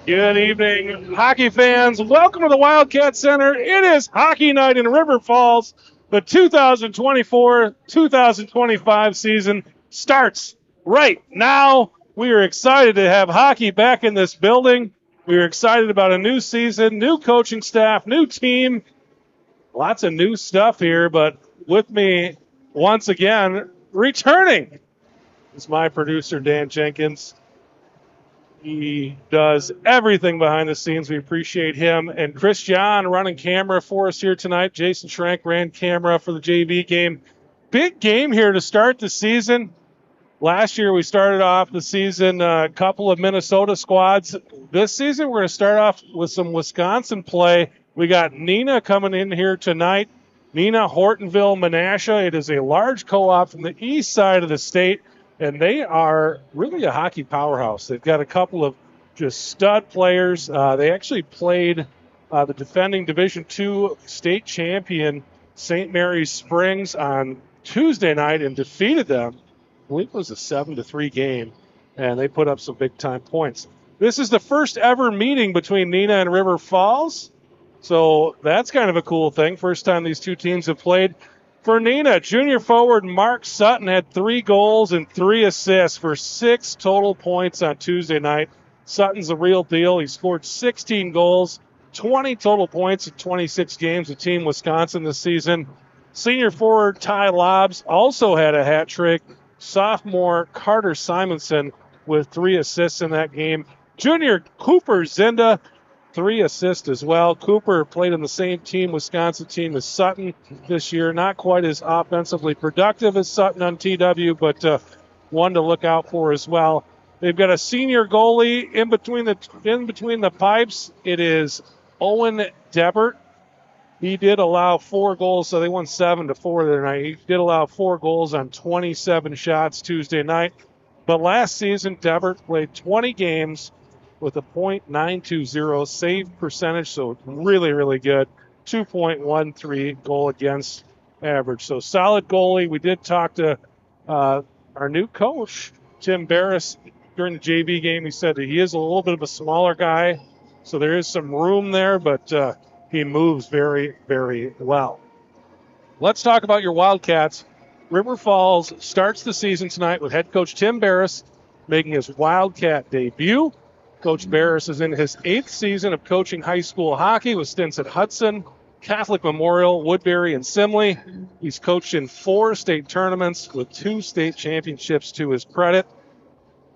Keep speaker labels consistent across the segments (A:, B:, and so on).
A: Good evening, hockey fans. Welcome to the Wildcat Center. It is hockey night in River Falls. The 2024-2025 season starts right now. We are excited to have hockey back in this building. We are excited about a new season, new coaching staff, new team. Lots of new stuff here, but with me once again, returning is my producer, Dan Jenkins. He does everything behind the scenes. We appreciate him. And Chris John running camera for us here tonight. Jason Schrank ran camera for the JV game. Big game here to start the season. Last year we started off the season a couple of Minnesota squads. This season we're going to start off with some Wisconsin play. We got Neenah coming in here tonight. Neenah, Hortonville, Menasha. It is a large co-op from the east side of the state. And they are really a hockey powerhouse. They've got a couple of just stud players. They actually played the defending Division II state champion St. Mary's Springs on Tuesday night and defeated them. I believe it was a 7-3 game, and they put up some big-time points. This is the first ever meeting between Neenah and River Falls, so that's kind of a cool thing. First time these two teams have played. For Neenah, junior forward Mark Sutton had 3 goals and 3 assists for 6 total points on Tuesday night. Sutton's the real deal. He scored 16 goals, 20 total points in 26 games with Team Wisconsin this season. Senior forward Ty Lobbs also had a hat trick. Sophomore Carter Simonson with 3 assists in that game. Junior Cooper Zinda, 3 assists as well. Cooper played in the same team, Wisconsin team, as Sutton this year. Not quite as offensively productive as Sutton on TW, but one to look out for as well. They've got a senior goalie in between the pipes. It is Owen Debert. He did allow 4 goals, so they won 7-4 the other night. He did allow 4 goals on 27 shots Tuesday night. But last season, Debert played 20 games with a .920 save percentage, so really, really good. 2.13 goal against average. So solid goalie. We did talk to our new coach, Tim Barris, during the JV game. He said that he is a little bit of a smaller guy, so there is some room there, but he moves very, very well. Let's talk about your Wildcats. River Falls starts the season tonight with head coach Tim Barris making his Wildcat debut. Coach Barris is in his 8th season of coaching high school hockey with stints at Hudson, Catholic Memorial, Woodbury, and Simley. He's coached in 4 state tournaments with 2 state championships to his credit.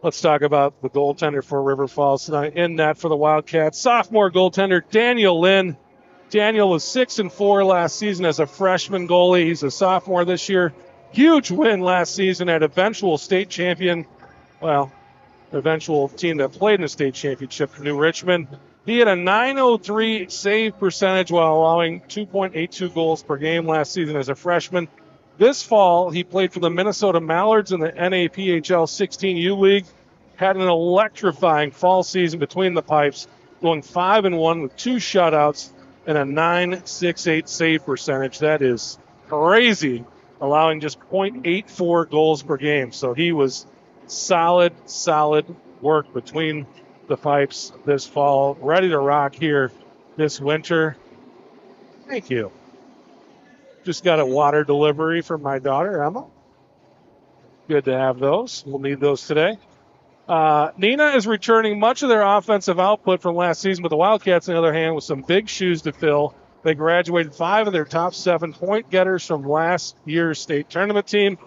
A: Let's talk about the goaltender for River Falls tonight. In net for the Wildcats, sophomore goaltender Daniel Lynn. Daniel was 6-4 last season as a freshman goalie. He's a sophomore this year. Huge win last season at eventual state champion, eventual team that played in the state championship, New Richmond. He had a .903 save percentage while allowing 2.82 goals per game last season as a freshman. This fall, he played for the Minnesota Mallards in the NAPHL 16U League. Had an electrifying fall season between the pipes, going 5-1 with 2 shutouts and a .968 save percentage. That is crazy, allowing just .84 goals per game. So he was solid work between the pipes this fall. Ready to rock here this winter. Thank you. Just got a water delivery from my daughter, Emma. Good to have those. We'll need those today. Neenah is returning much of their offensive output from last season, but the Wildcats, on the other hand, with some big shoes to fill. They graduated 5 of their top 7 point getters from last year's state tournament team.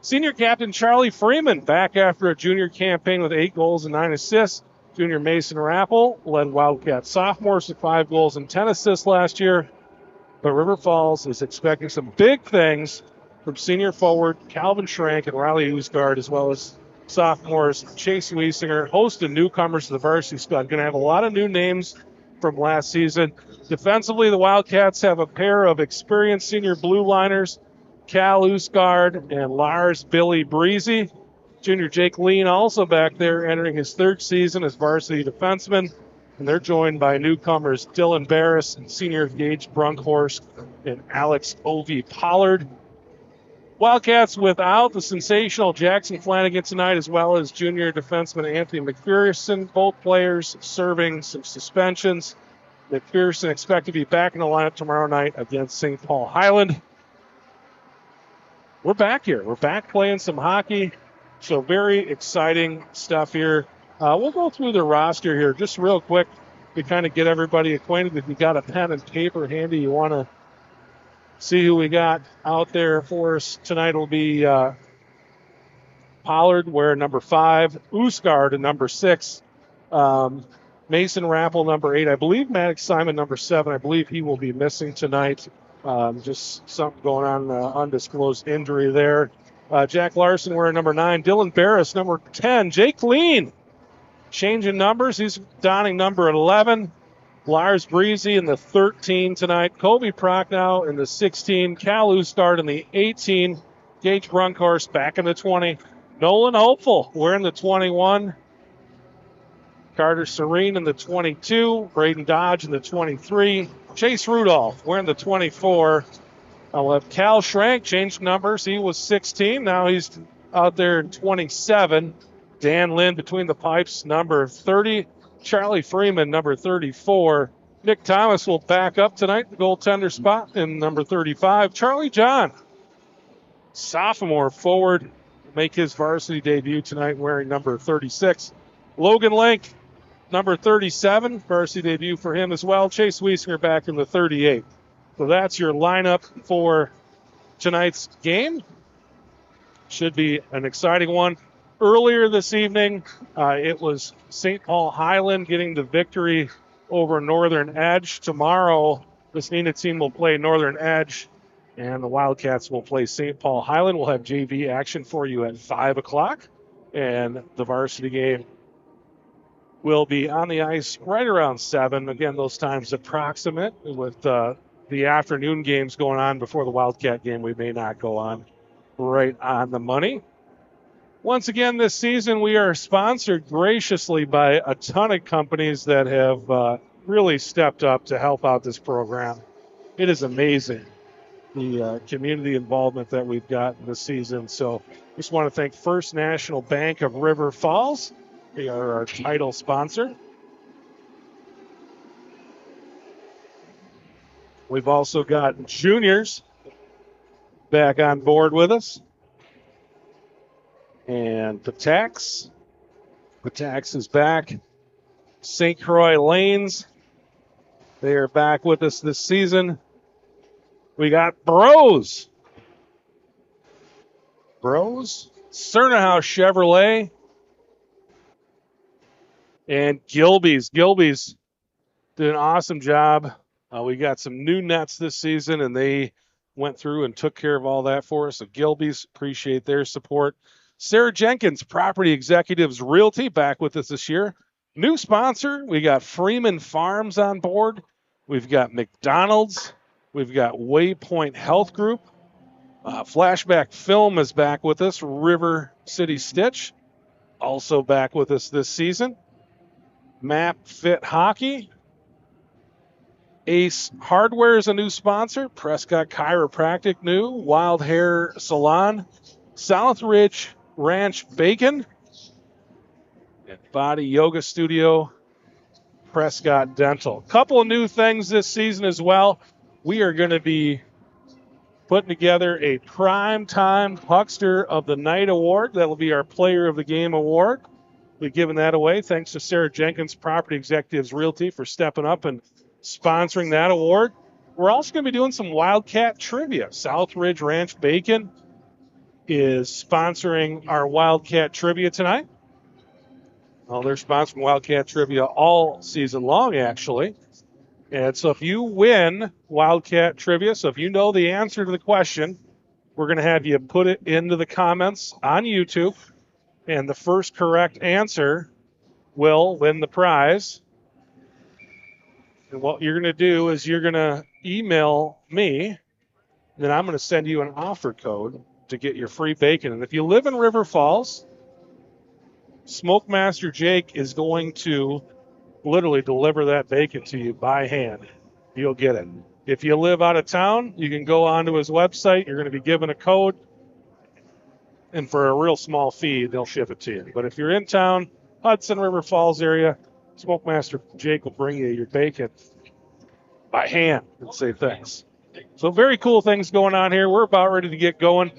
A: Senior captain Charlie Freeman back after a junior campaign with 8 goals and 9 assists. Junior Mason Rappel led Wildcat sophomores to 5 goals and 10 assists last year. But River Falls is expecting some big things from senior forward Calvin Schrank and Riley Oosgaard, as well as sophomores Chase Wiesinger, host of newcomers to the Varsity squad. Going to have a lot of new names from last season. Defensively, the Wildcats have a pair of experienced senior blue liners, Cal Oosgaard and Lars Billy Breezy. Junior Jake Lean also back there, entering his 3rd season as varsity defenseman. And they're joined by newcomers Dylan Barris and senior Gage Brunkhorst and Alex Ovi Pollard. Wildcats without the sensational Jackson Flanagan tonight, as well as junior defenseman Anthony McPherson. Both players serving some suspensions. McPherson expected to be back in the lineup tomorrow night against St. Paul Highland. We're back here. We're back playing some hockey. So very exciting stuff here. We'll go through the roster here just real quick to kind of get everybody acquainted. If you got a pen and paper handy, you want to see who we got out there for us tonight. Will be Pollard wearing number 5, Usgard in number 6, Mason Rappel number 8. I believe Maddox Simon number 7. I believe he will be missing tonight. Just something going on, undisclosed injury there. Jack Larson wearing number 9. Dylan Barris number 10. Jake Lean changing numbers. He's donning number 11. Lars Breezy in the 13 tonight. Kobe Prochnow in the 16. Cal Usgard in the 18. Gage Brunkhorst back in the 20. Nolan Hopeful wearing the 21. Carter Serene in the 22. Braden Dodge in the 23. Chase Rudolph wearing the 24. I'll have Cal Schrank change numbers. He was 16. Now he's out there in 27. Dan Lynn between the pipes, number 30. Charlie Freeman, number 34. Nick Thomas will back up tonight, the goaltender spot in number 35. Charlie John, sophomore forward, make his varsity debut tonight wearing number 36. Logan Link, number 37, varsity debut for him as well. Chase Wiesner back in the 38. So that's your lineup for tonight's game. Should be an exciting one. Earlier this evening, it was St. Paul Highland getting the victory over Northern Edge. Tomorrow, this Neenah team will play Northern Edge, and the Wildcats will play St. Paul Highland. We'll have JV action for you at 5 o'clock, and the varsity game will be on the ice right around 7. Again, those times approximate. With the afternoon games going on before the Wildcat game, we may not go on right on the money. Once again, this season, we are sponsored graciously by a ton of companies that have really stepped up to help out this program. It is amazing, the community involvement that we've got this season. So just want to thank First National Bank of River Falls. They are our title sponsor. We've also got juniors back on board with us. And Patax is back. St. Croix Lanes, they are back with us this season. We got Bros, Cernahouse Chevrolet, and Gilby's. Gilby's did an awesome job. We got some new nets this season, and they went through and took care of all that for us. So Gilby's, appreciate their support. Sarah Jenkins, Property Executives Realty, back with us this year. New sponsor, we got Freeman Farms on board. We've got McDonald's. We've got Waypoint Health Group. Flashback Film is back with us. River City Stitch, also back with us this season. Map Fit Hockey. Ace Hardware is a new sponsor. Prescott Chiropractic new. Wild Hair Salon. South Ridge Ranch Bacon. And Body Yoga Studio. Prescott Dental. Couple of new things this season as well. We are going to be putting together a Primetime Huckster of the Night award. That will be our Player of the Game award. We're giving that away. Thanks to Sarah Jenkins, Property Executives Realty, for stepping up and sponsoring that award. We're also going to be doing some Wildcat trivia. South Ridge Ranch Bacon is sponsoring our Wildcat trivia tonight. Well, they're sponsoring Wildcat trivia all season long, actually. And so if you win Wildcat trivia, so if you know the answer to the question, we're going to have you put it into the comments on YouTube. And the first correct answer will win the prize. And what you're going to do is you're going to email me, then I'm going to send you an offer code to get your free bacon. And if you live in River Falls, Smoke Master Jake is going to literally deliver that bacon to you by hand. You'll get it. If you live out of town, you can go onto his website. You're going to be given a code. and for a real small fee, they'll ship it to you. But if you're in town, Hudson River Falls area, Smoke Master Jake will bring you your bacon by hand and say thanks. So very cool things going on here. We're about ready to get going.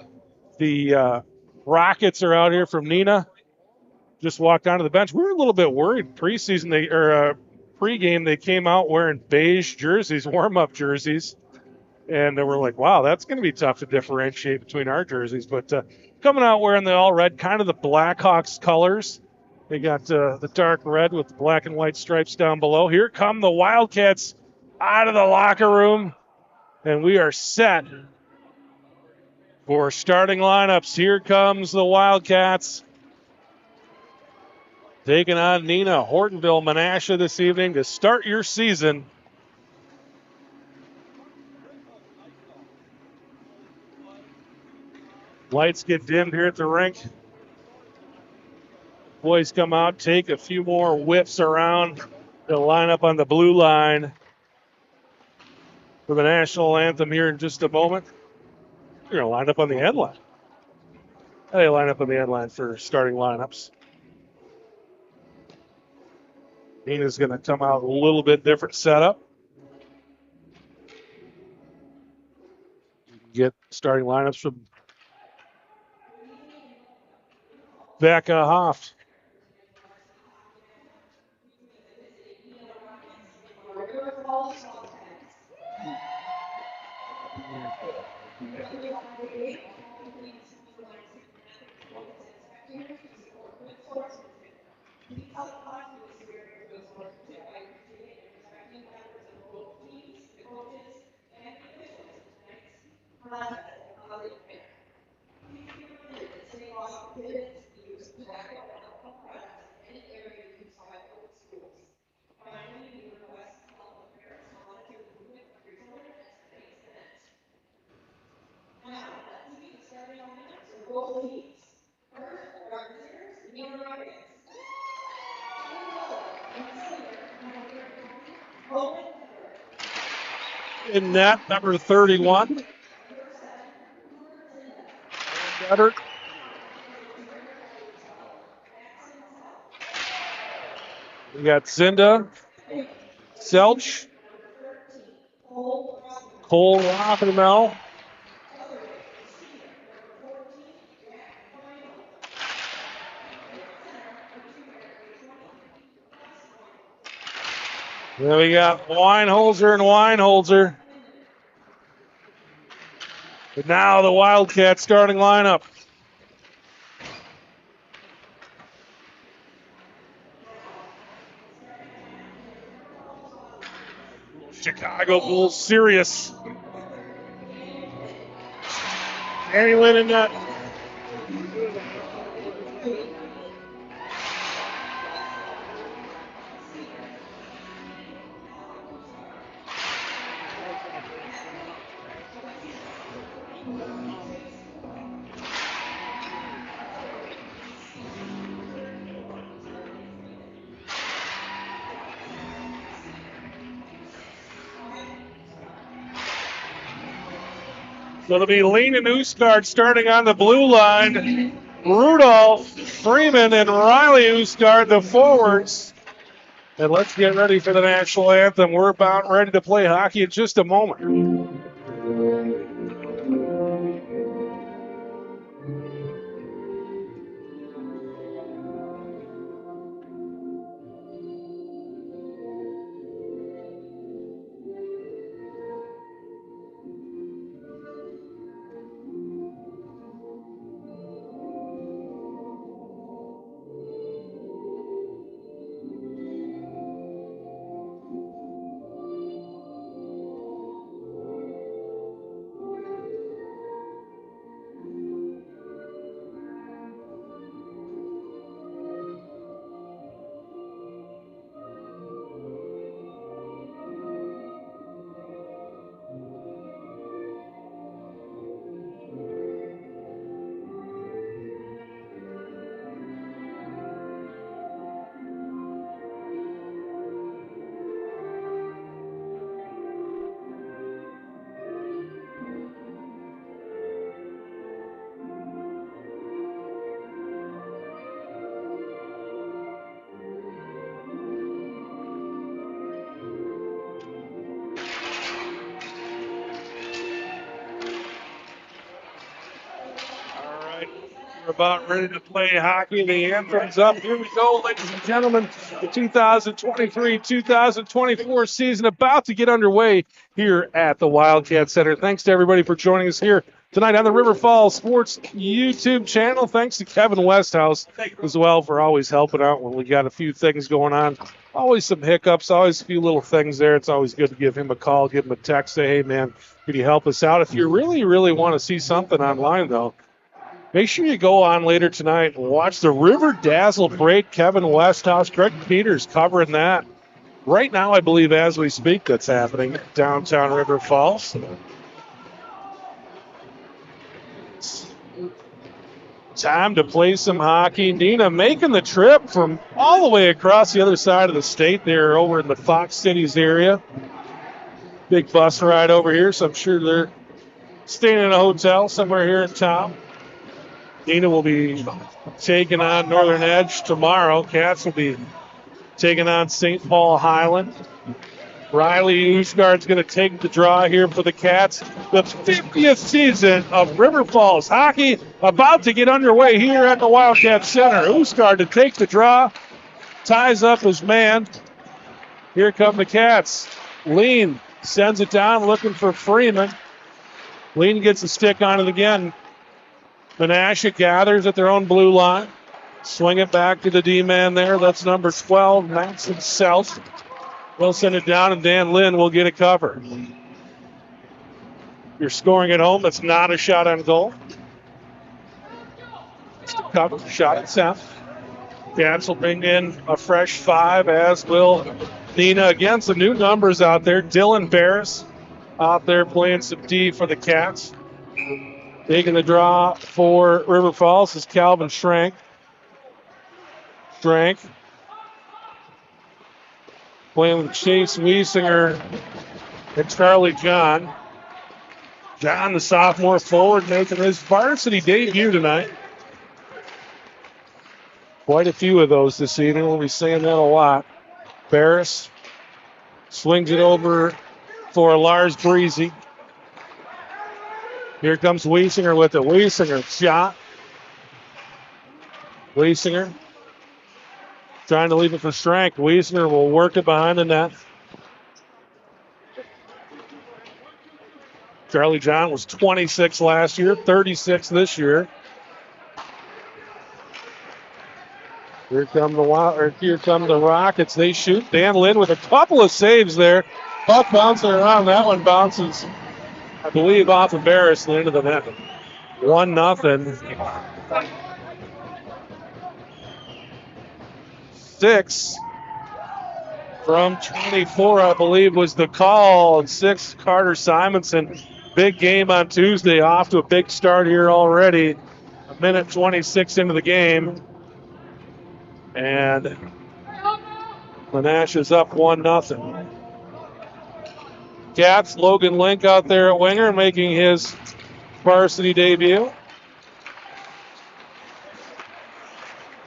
A: The Rockets are out here from Neenah. Just walked onto the bench. We were a little bit worried pregame. They came out wearing beige jerseys, warm-up jerseys, and we're like, wow, that's going to be tough to differentiate between our jerseys. But coming out wearing the all red, kind of the Blackhawks colors. They got the dark red with the black and white stripes down below. Here come the Wildcats out of the locker room, and we are set for starting lineups. Here comes the Wildcats taking on Neenah, Hortonville, Menasha this evening to start your season. Lights get dimmed here at the rink. Boys come out, take a few more whips around. They'll line up on the blue line for the national anthem here in just a moment. They're going to line up on the end line. They line up on the end line for starting lineups. Neenah's going to come out a little bit different setup. Get starting lineups from Becca Hoff. In net, number 31. Better. We got Zinda, Selch, Cole Rothermel, then we got Weinholzer and Weinholzer. But now the Wildcats starting lineup. Chicago Bulls serious. Danny Lynn in net. So it'll be Lena Usgard starting on the blue line. Rudolph, Freeman, and Riley Usgard, the forwards. And let's get ready for the national anthem. We're about ready to play hockey in just a moment. We're about ready to play hockey. The anthem's up. Here we go, ladies and gentlemen. The 2023-2024 season about to get underway here at the Wildcat Center. Thanks to everybody for joining us here tonight on the River Falls Sports YouTube channel. Thanks to Kevin Westhouse as well for always helping out when we got a few things going on. Always some hiccups, always a few little things there. It's always good to give him a call, give him a text, say, hey, man, could you help us out? If you really, really want to see something online, though, make sure you go on later tonight and watch the River Dazzle break. Kevin Westhouse, Greg Peters covering that. Right now, I believe, as we speak, that's happening downtown River Falls. Time to play some hockey. Neenah making the trip from all the way across the other side of the state. They're over in the Fox Cities area. Big bus ride over here, so I'm sure they're staying in a hotel somewhere here in town. Neenah will be taking on Northern Edge tomorrow. Cats will be taking on St. Paul Highland. Riley Ushgard's going to take the draw here for the Cats. The 50th season of River Falls hockey about to get underway here at the Wildcat Center. Ushgard to take the draw. Ties up his man. Here come the Cats. Lean sends it down looking for Freeman. Lean gets a stick on it again. Menasha gathers at their own blue line. Swing it back to the D-man there. That's number 12, Maxon South. We'll send it down, and Dan Lynn will get a cover. You're scoring at home. That's not a shot on goal. Just a cover shot at center. Cats will bring in a fresh 5, as will Neenah. Again, some new numbers out there. Dylan Barris out there playing some D for the Cats. Taking the draw for River Falls is Calvin Schrank. Schrank playing with Chase Wiesinger and Charlie John. John, the sophomore forward, making his varsity debut tonight. Quite a few of those this evening. We'll be saying that a lot. Barris swings it over for Lars Breezy. Here comes Wiesinger with it. Wiesinger shot. Wiesinger trying to leave it for Schrank. Wiesinger will work it behind the net. Charlie John was 26 last year, 36 this year. Here come the Rockets. They shoot. Dan Lynn with a couple of saves there. Puck bouncing around. That one bounces, I believe, off of Barris and into the net. 1-0. 6 from 24, I believe, was the call. And 6, Carter Simonson. Big game on Tuesday. Off to a big start here already. A minute 26 into the game. And Menasha's up 1-0. Cats, Logan Link out there at winger making his varsity debut.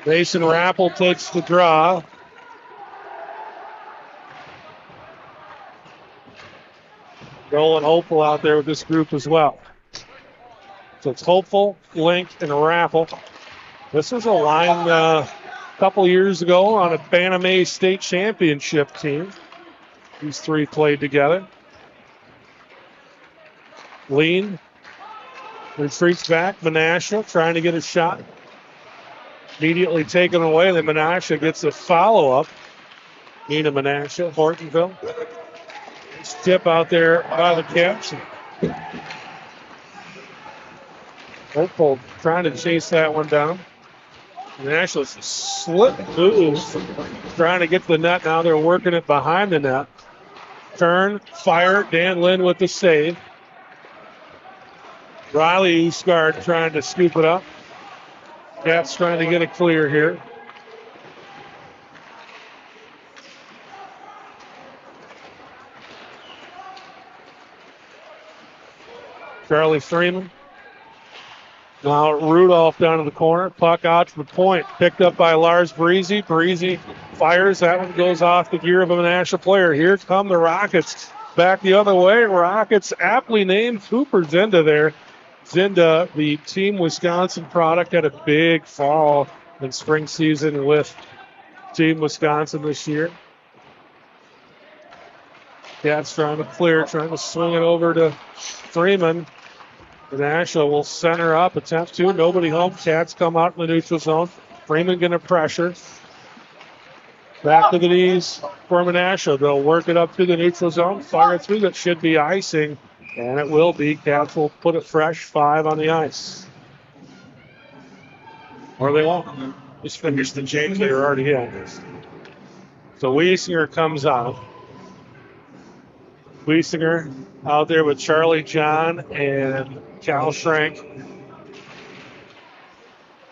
A: Mason Rappel takes the draw. Nolan Hopeful out there with this group as well. So it's Hopeful, Link, and Rappel. This was a line a couple years ago on a Bantam A state championship team. These three played together. Lean retreats back. Menasha trying to get a shot. Immediately taken away. Then Menasha gets a follow-up. Neenah Menasha, Hortonville. Tip out there by the Caps. Hopeful trying to chase that one down. Menasha's slip move. Trying to get to the net. Now they're working it behind the net. Turn, fire. Dan Lynn with the save. Riley Ushgard trying to scoop it up. Cats trying to get it clear here. Charlie Freeman. Now Rudolph down to the corner. Puck out to the point. Picked up by Lars Breezy. Breezy fires. That one goes off the gear of a Menasha player. Here come the Rockets. Back the other way. Rockets aptly named Cooper's into there. Zinda, the Team Wisconsin product, had a big fall in spring season with Team Wisconsin this year. Cats trying to clear, trying to swing it over to Freeman. Nashville will center up, attempt to. Nobody home. Cats come out in the neutral zone. Freeman going to pressure. Back to the knees for Menasha. They'll work it up to the neutral zone. Fire through. That should be icing. And it will be. Cats will put it fresh. 5 on the ice. Or they won't. Just finish the change they were already in. So Wiesinger comes out. Wiesinger out there with Charlie John and Cal Schrank.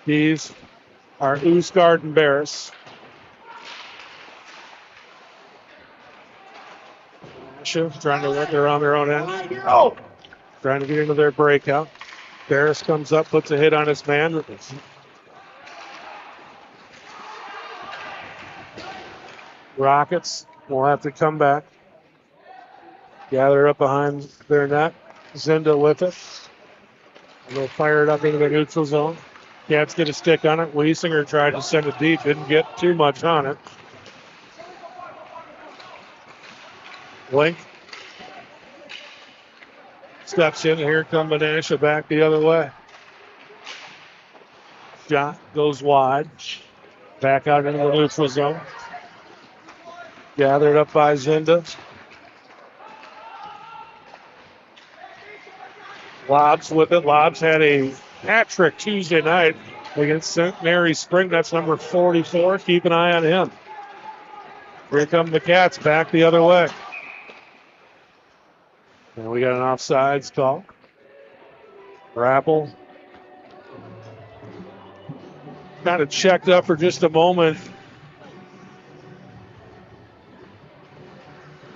A: These are Oosgaard and Barris. Trying to work it around their own end. Oh! Trying to get into their breakout. Barris comes up, puts a hit on his man. Rockets will have to come back. Gather up behind their net. Zinda with it. And they'll fire it up into the neutral zone. Cats get a stick on it. Wiesinger tried to send it deep. Didn't get too much on it. Link steps in. Here comes Menasha back the other way. Shot goes wide. Back out into the neutral zone. Gathered up by Zinda. Lobbs with it. Lobbs had a hat trick Tuesday night against St. Mary's Spring. That's number 44. Keep an eye on him. Here come the Cats back the other way. And we got an offsides call. Rappel kind of checked up for just a moment.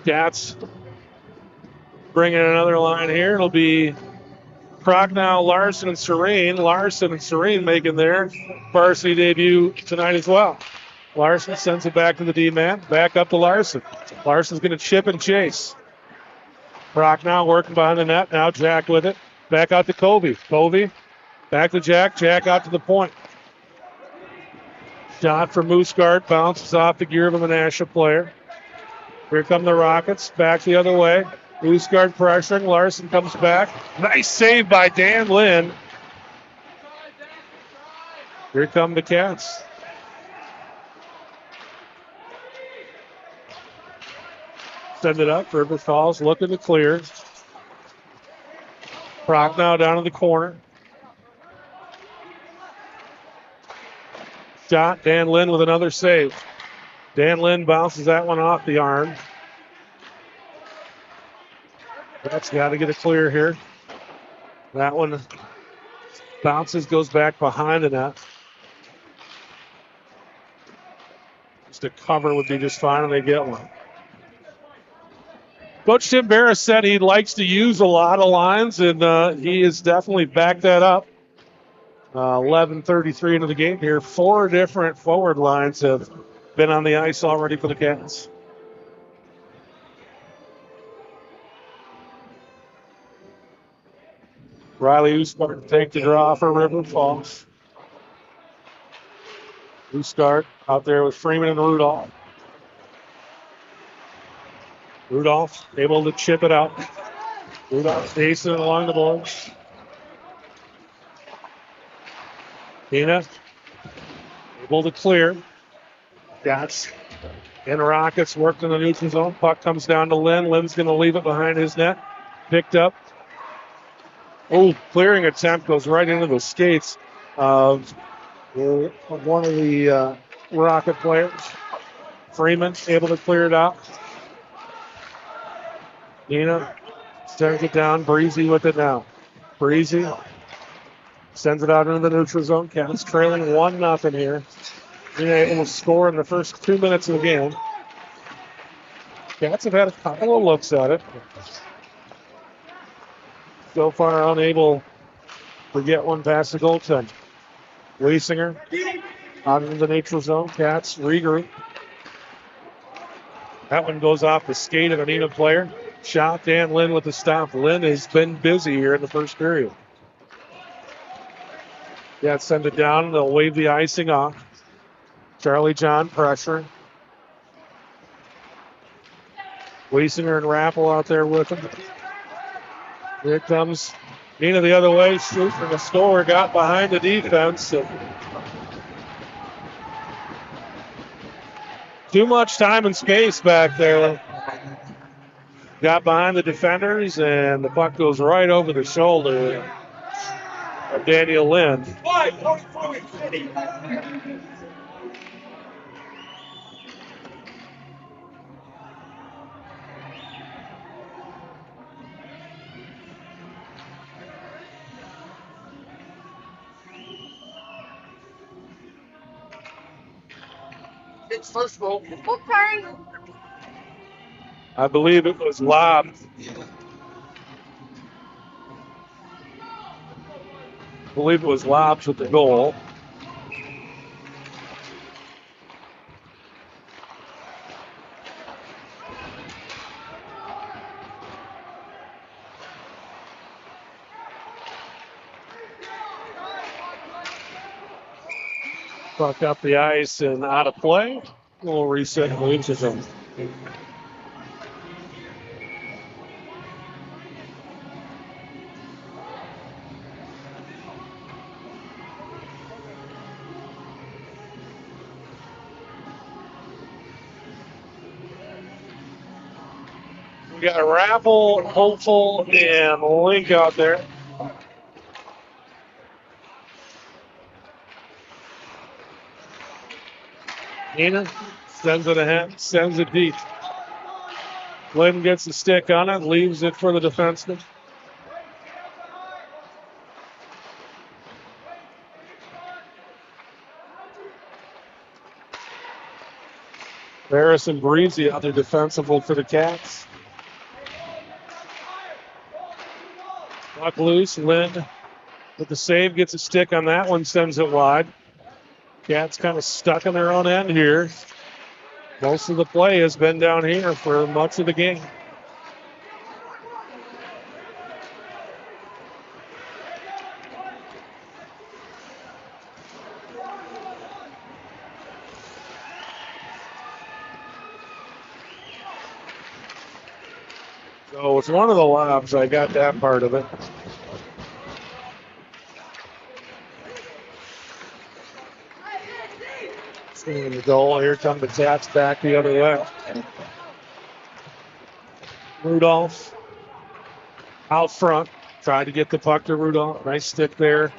A: Cats bringing another line here. It'll be Prochnow, Larson, and Serene. Larson and Serene making their varsity debut tonight as well. Larson sends it back to the D-man. Back up to Larson. Larson's going to chip and chase. Prochnow working behind the net. Now Jack with it. Back out to Covey. Covey back to Jack. Jack out to the point. Shot from Mooseguard. Bounces off the gear of a Menasha player. Here come the Rockets. Back the other way. Mooseguard pressuring. Larson comes back. Nice save by Dan Lynn. Here come the Cats. Send it up. River Falls looking to clear. Prochnow down in the corner. Shot. Dan Lynn with another save. Dan Lynn bounces that one off the arm. That's got to get a clear here. That one bounces, goes back behind the net. Just a cover would be just fine, and they get one. Coach Tim Barris said he likes to use a lot of lines, and he has definitely backed that up. 11:33 into the game here. 4 different forward lines have been on the ice already for the Cats. Riley Oosgaard to take the draw for River Falls. Oosgaard out there with Freeman and Rudolph. Rudolph able to chip it out. Rudolph chasing it along the boards. Neenah able to clear. Cats and Rockets worked in the neutral zone. Puck comes down to Lynn. Lynn's going to leave it behind his net. Picked up. Oh, clearing attempt goes right into the skates of one of the Rocket players. Freeman able to clear it out. Neenah sends it down. Breezy with it now. Breezy sends it out into the neutral zone. Cats trailing 1-0 here. Neenah able to score in the first 2 minutes of the game. Cats have had a couple of looks at it. So far unable to get one past the goaltender. Wiesinger out into the neutral zone. Cats regroup. That one goes off the skate of a Neenah player. Shot. Dan Lynn with the stop. Lynn has been busy here in the first period. Yeah, send it down. They'll wave the icing off. Charlie John pressure. Wiesinger and Rappel out there with him. Here comes Neenah the other way, shoot for the score. Got behind the defense. Too much time and space back there. Got behind the defenders, and the puck goes right over the shoulder of Daniel Lynn.
B: It's first goal. Okay.
A: I believe it was lobbed. I believe it was lobbed with the goal. Puck up the ice and out of play. We'll reset the neutral zone. We got Rappel, Hopeful, and Link out there. Neenah sends it ahead, sends it deep. Lynn gets the stick on it, leaves it for the defenseman. Harrison Breezy, other defensible for the Cats. Puck loose, Lynn with the save, gets a stick on that one, sends it wide. Cats kind of stuck in their own end here. Most of the play has been down here for much of the game. So it's one of the lobs. I got that part of it. Seeing the goal. Here come the Cats back the other way. Rudolph out front. Tried to get the puck to Rudolph. Nice stick there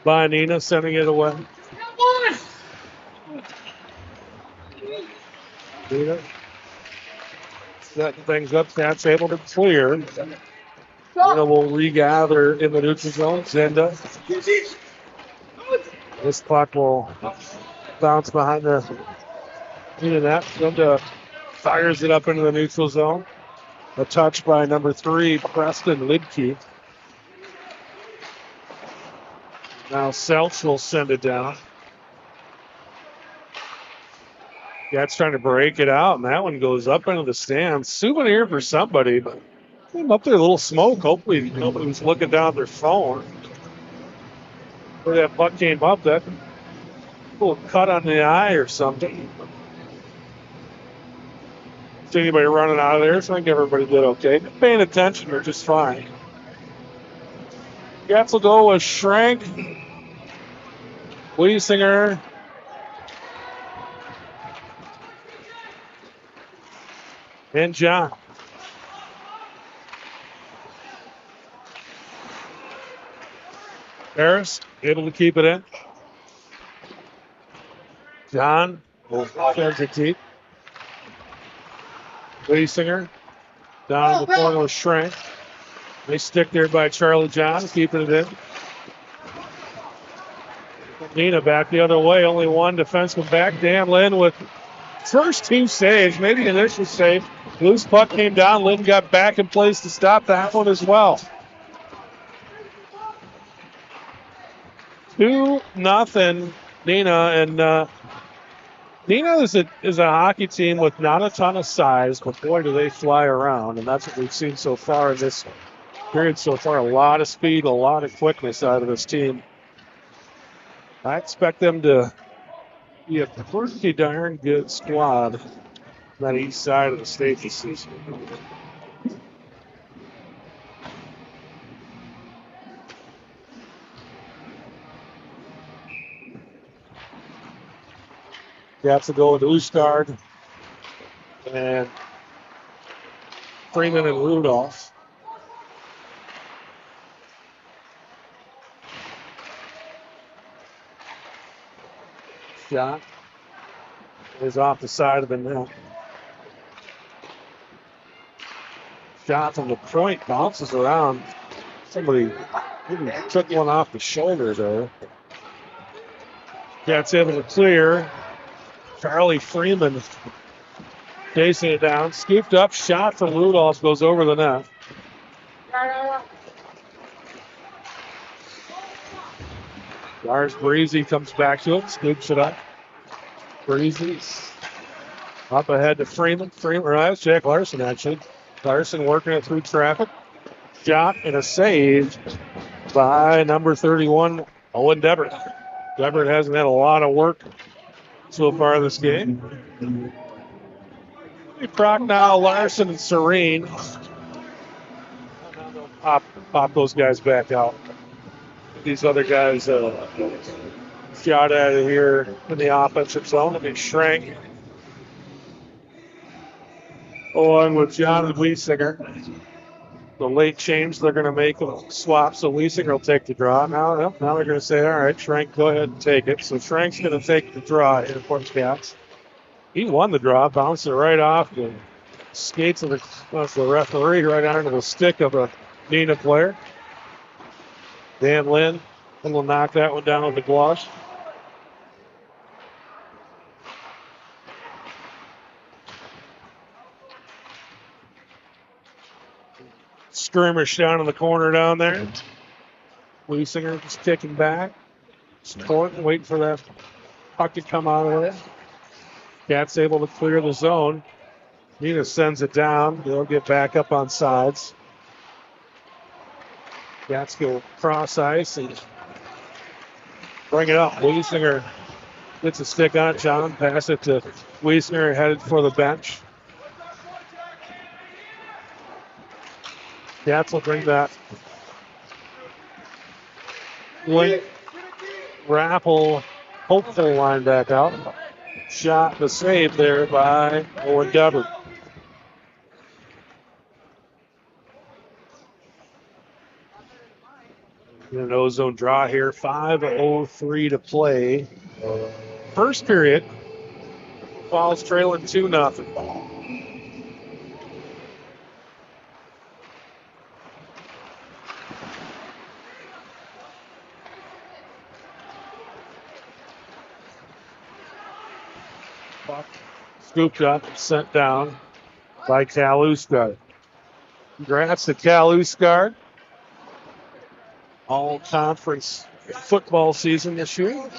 A: by Neenah, sending it away. Neenah setting things up. Cats able to clear. Neenah will regather in the neutral zone. Zenda. This puck will bounce behind the net. Zenda fires it up into the neutral zone. A touch by number 3, Preston Lidke. Now Selch will send it down. Cats trying to break it out, and that one goes up into the stands. Souvenir for somebody, but came up there a little smoke. Hopefully nobody was looking down at their phone. Where that puck came up, that little cut on the eye or something. See anybody running out of there, so I think everybody did okay. Paying attention, they're just fine. Cats will go with Schrank, Wiesinger, and John. Harris able to keep it in. John will send it deep. Wiesinger down to the corner with Schrank. Nice stick there by Charlie John, keeping it in. Neenah back the other way, only one defenseman back. Dan Lynn with first 2 saves, maybe the initial save. Loose puck came down. Lynn got back in place to stop that one as well. 2-0 Neenah, and Neenah is a hockey team with not a ton of size, but boy do they fly around, and that's what we've seen so far in this period so far. A lot of speed, a lot of quickness out of this team. I expect them to be a pretty darn good squad on that east side of the state this season. Cats will go with Oostgaard and Freeman and Rudolph. Shot is off the side of the net. Shot from the point bounces around. Somebody took one off the shoulder there. Cats able to clear. Charlie Freeman chasing it down. Scooped up. Shot from Rudolph goes over the net. Lars Breezy comes back to it. Scoops it up. Breezy up ahead to Freeman. That's Jack Larson, actually. Larson working it through traffic. Shot and a save by number 31, Owen Debbert. Debbert hasn't had a lot of work so far this game. Prochnow, Larson, and Serene. Pop those guys back out. These other guys shot out of here in the offensive zone. I mean, Schrank along with John and Wiesinger. The late change, they're going to make a swap, so Wiesinger will take the draw. Now they're going to say, all right, Schrank, go ahead and take it. So Schrank's going to take the draw here for the Cats. He won the draw, bounced it right off the skates of the referee right onto the stick of a Neenah player. Dan Lynn will knock that one down with the gloss. Skirmish down in the corner down there. Wiesinger just kicking back. Supporting, waiting for that puck to come out of there. Cats able to clear the zone. Neenah sends it down. They'll get back up on sides. Cats go cross ice and bring it up. Wiesinger gets a stick on it. John pass it to Wiesinger, headed for the bench. Cats will bring that Rappel hopeful line back out. Shot the save there by Owen Debbert. An ozone draw here. 5:03 to play. First period. Falls trailing 2-0. Scooped up, sent down by Cal Oostgaard. Congrats to Cal Oostgaard. All-conference football season this year.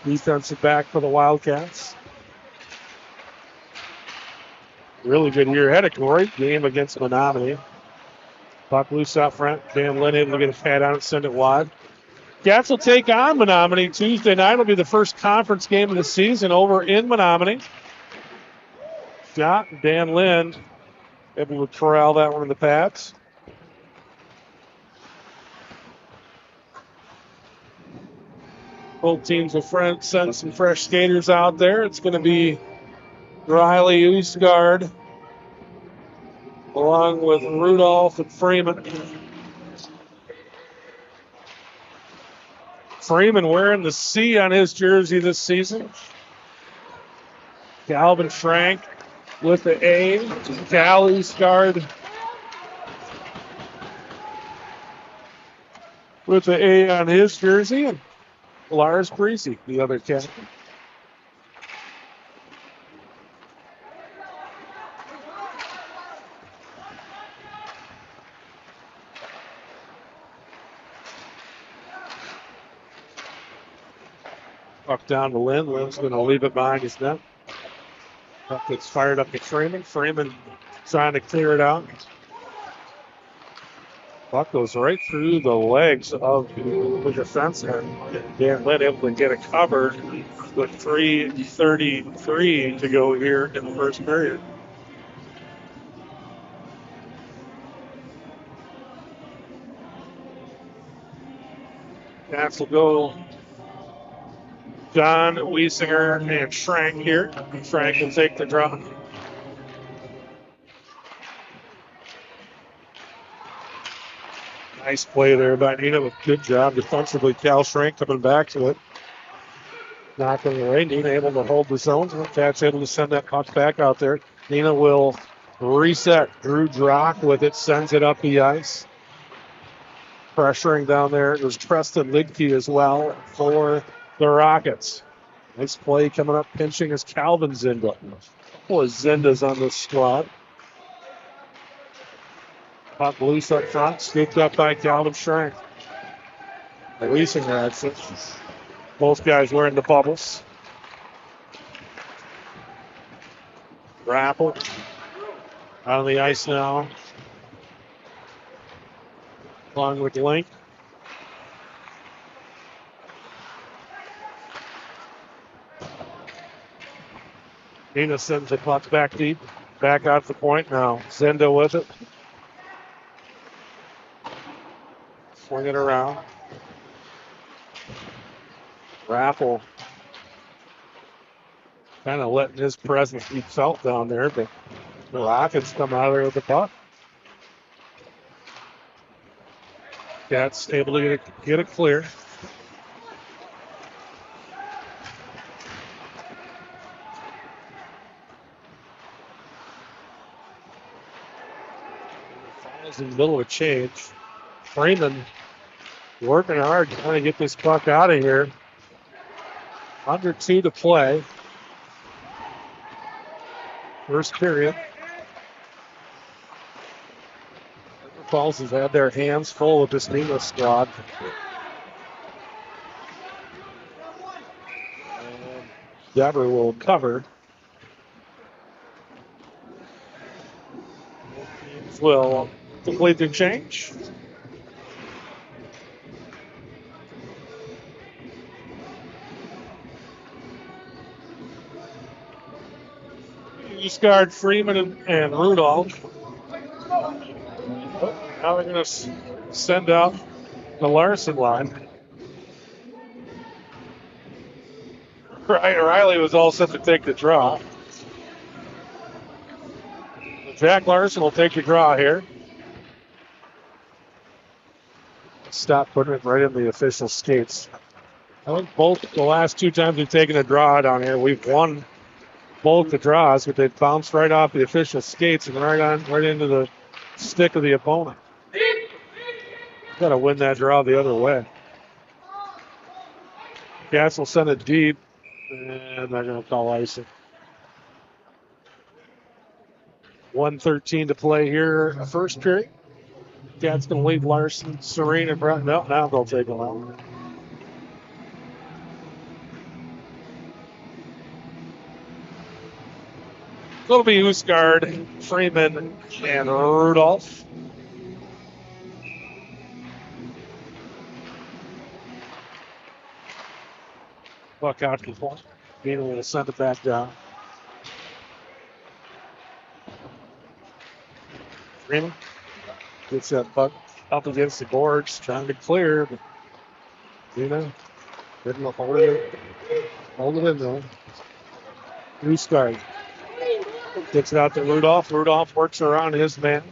A: Defensive back for the Wildcats. Really good year ahead of Corey. Game against Menominee. Puck loose out front. Dan Lynn able to get a pad on it, send it wide. Cats will take on Menominee Tuesday night. It'll be the first conference game of the season over in Menominee. Shot, Dan Lynn able to corral that one in the pads. Both teams will send some fresh skaters out there. It's going to be Riley Oostgaard along with Rudolph and Freeman. Freeman wearing the C on his jersey this season. Calvin Schrank with the A. Cal Oostgaard with the A on his jersey. And Lars Breezy, the other captain. Puck down to Lynn. Lynn's going to leave it behind his net. Puck gets fired up to Freeman. Freeman trying to clear it out. Puck goes right through the legs of the defenseman. Dan Lynn able to get it covered with 3:33 to go here in the first period. Cats will go John, Wiesinger, and Schrank here. Schrank will take the draw. Nice play there by Neenah with good job defensively. Cal Schrank coming back to it. Knocking away. Neenah able to hold the zone. Cats able to send that puck back out there. Neenah will reset. Drew Drock with it, sends it up the ice. Pressuring down there. It was Preston Lidke as well for the Rockets. Nice play coming up, pinching is Calvin Zinda. Couple of Zindas on this squad. Puck loose up front, scooped up by Calvin Schrank. Releasing that. Both guys wearing the bubbles. Rappel out on the ice now. Along with Link. Neenah sends the puck back deep. Back out the point now. Zinda with it. Swing it around. Rappel kind of letting his presence be felt down there, but the Rockets come out of there with the puck. Cats able to get it clear. Falls in the middle of a change. Freeman working hard trying to get this puck out of here. Under 2 to play. First period. Falls has had their hands full with this Neenah squad. And Dever will cover. Teams will complete their change. Discard Freeman and Rudolph. Now they're going to send out the Larson line. Riley was all set to take the draw. Jack Larson will take the draw here. Stop putting it right in the official skates. I think both the last 2 times we've taken a draw down here, we've won both the draws, but they bounced right off the official skates and right into the stick of the opponent. Got to win that draw the other way. Cats will send it deep, and they're going to call icing. 1:13 to play here, first period. Cats going to leave Larson, Serene, and Brett. No, now they'll take them out. It'll be Husgaard, Freeman, and Rudolph. Puck out to the point. Neenah will send it back down. Freeman gets that puck up against the boards, trying to clear. But Neenah didn't hold it in though. Husgaard gets it out to Rudolph. Rudolph works around his man.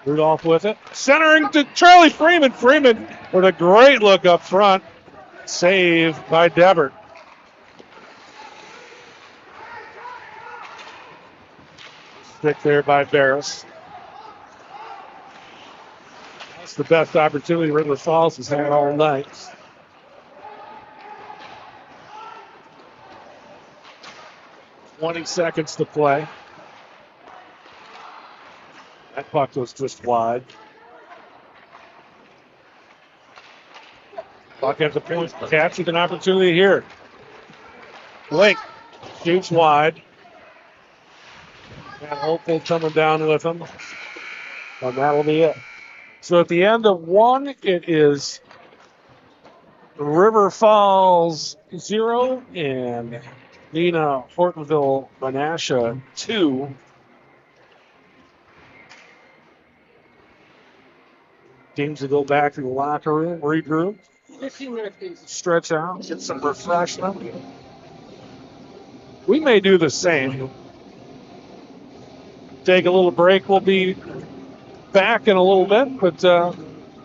A: Rudolph with it. Centering to Charlie Freeman. Freeman with a great look up front. Save by Debert. Stick there by Barris. That's the best opportunity River Falls has had all night. $20 to play. That puck was just wide. Puck at the point. Cats with an opportunity here. Blake shoots wide. And Hopeful coming down with him. And that'll be it. So at the end of one, it is River Falls 0 and Neenah Hortonville Menasha 2. Teams to go back to the locker room, regroup,
B: 15 minutes, please.
A: stretch out, get some refreshment. We may do the same. Take a little break. We'll be back in a little bit, but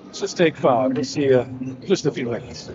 A: let's just take 5. We'll see you in just a few minutes.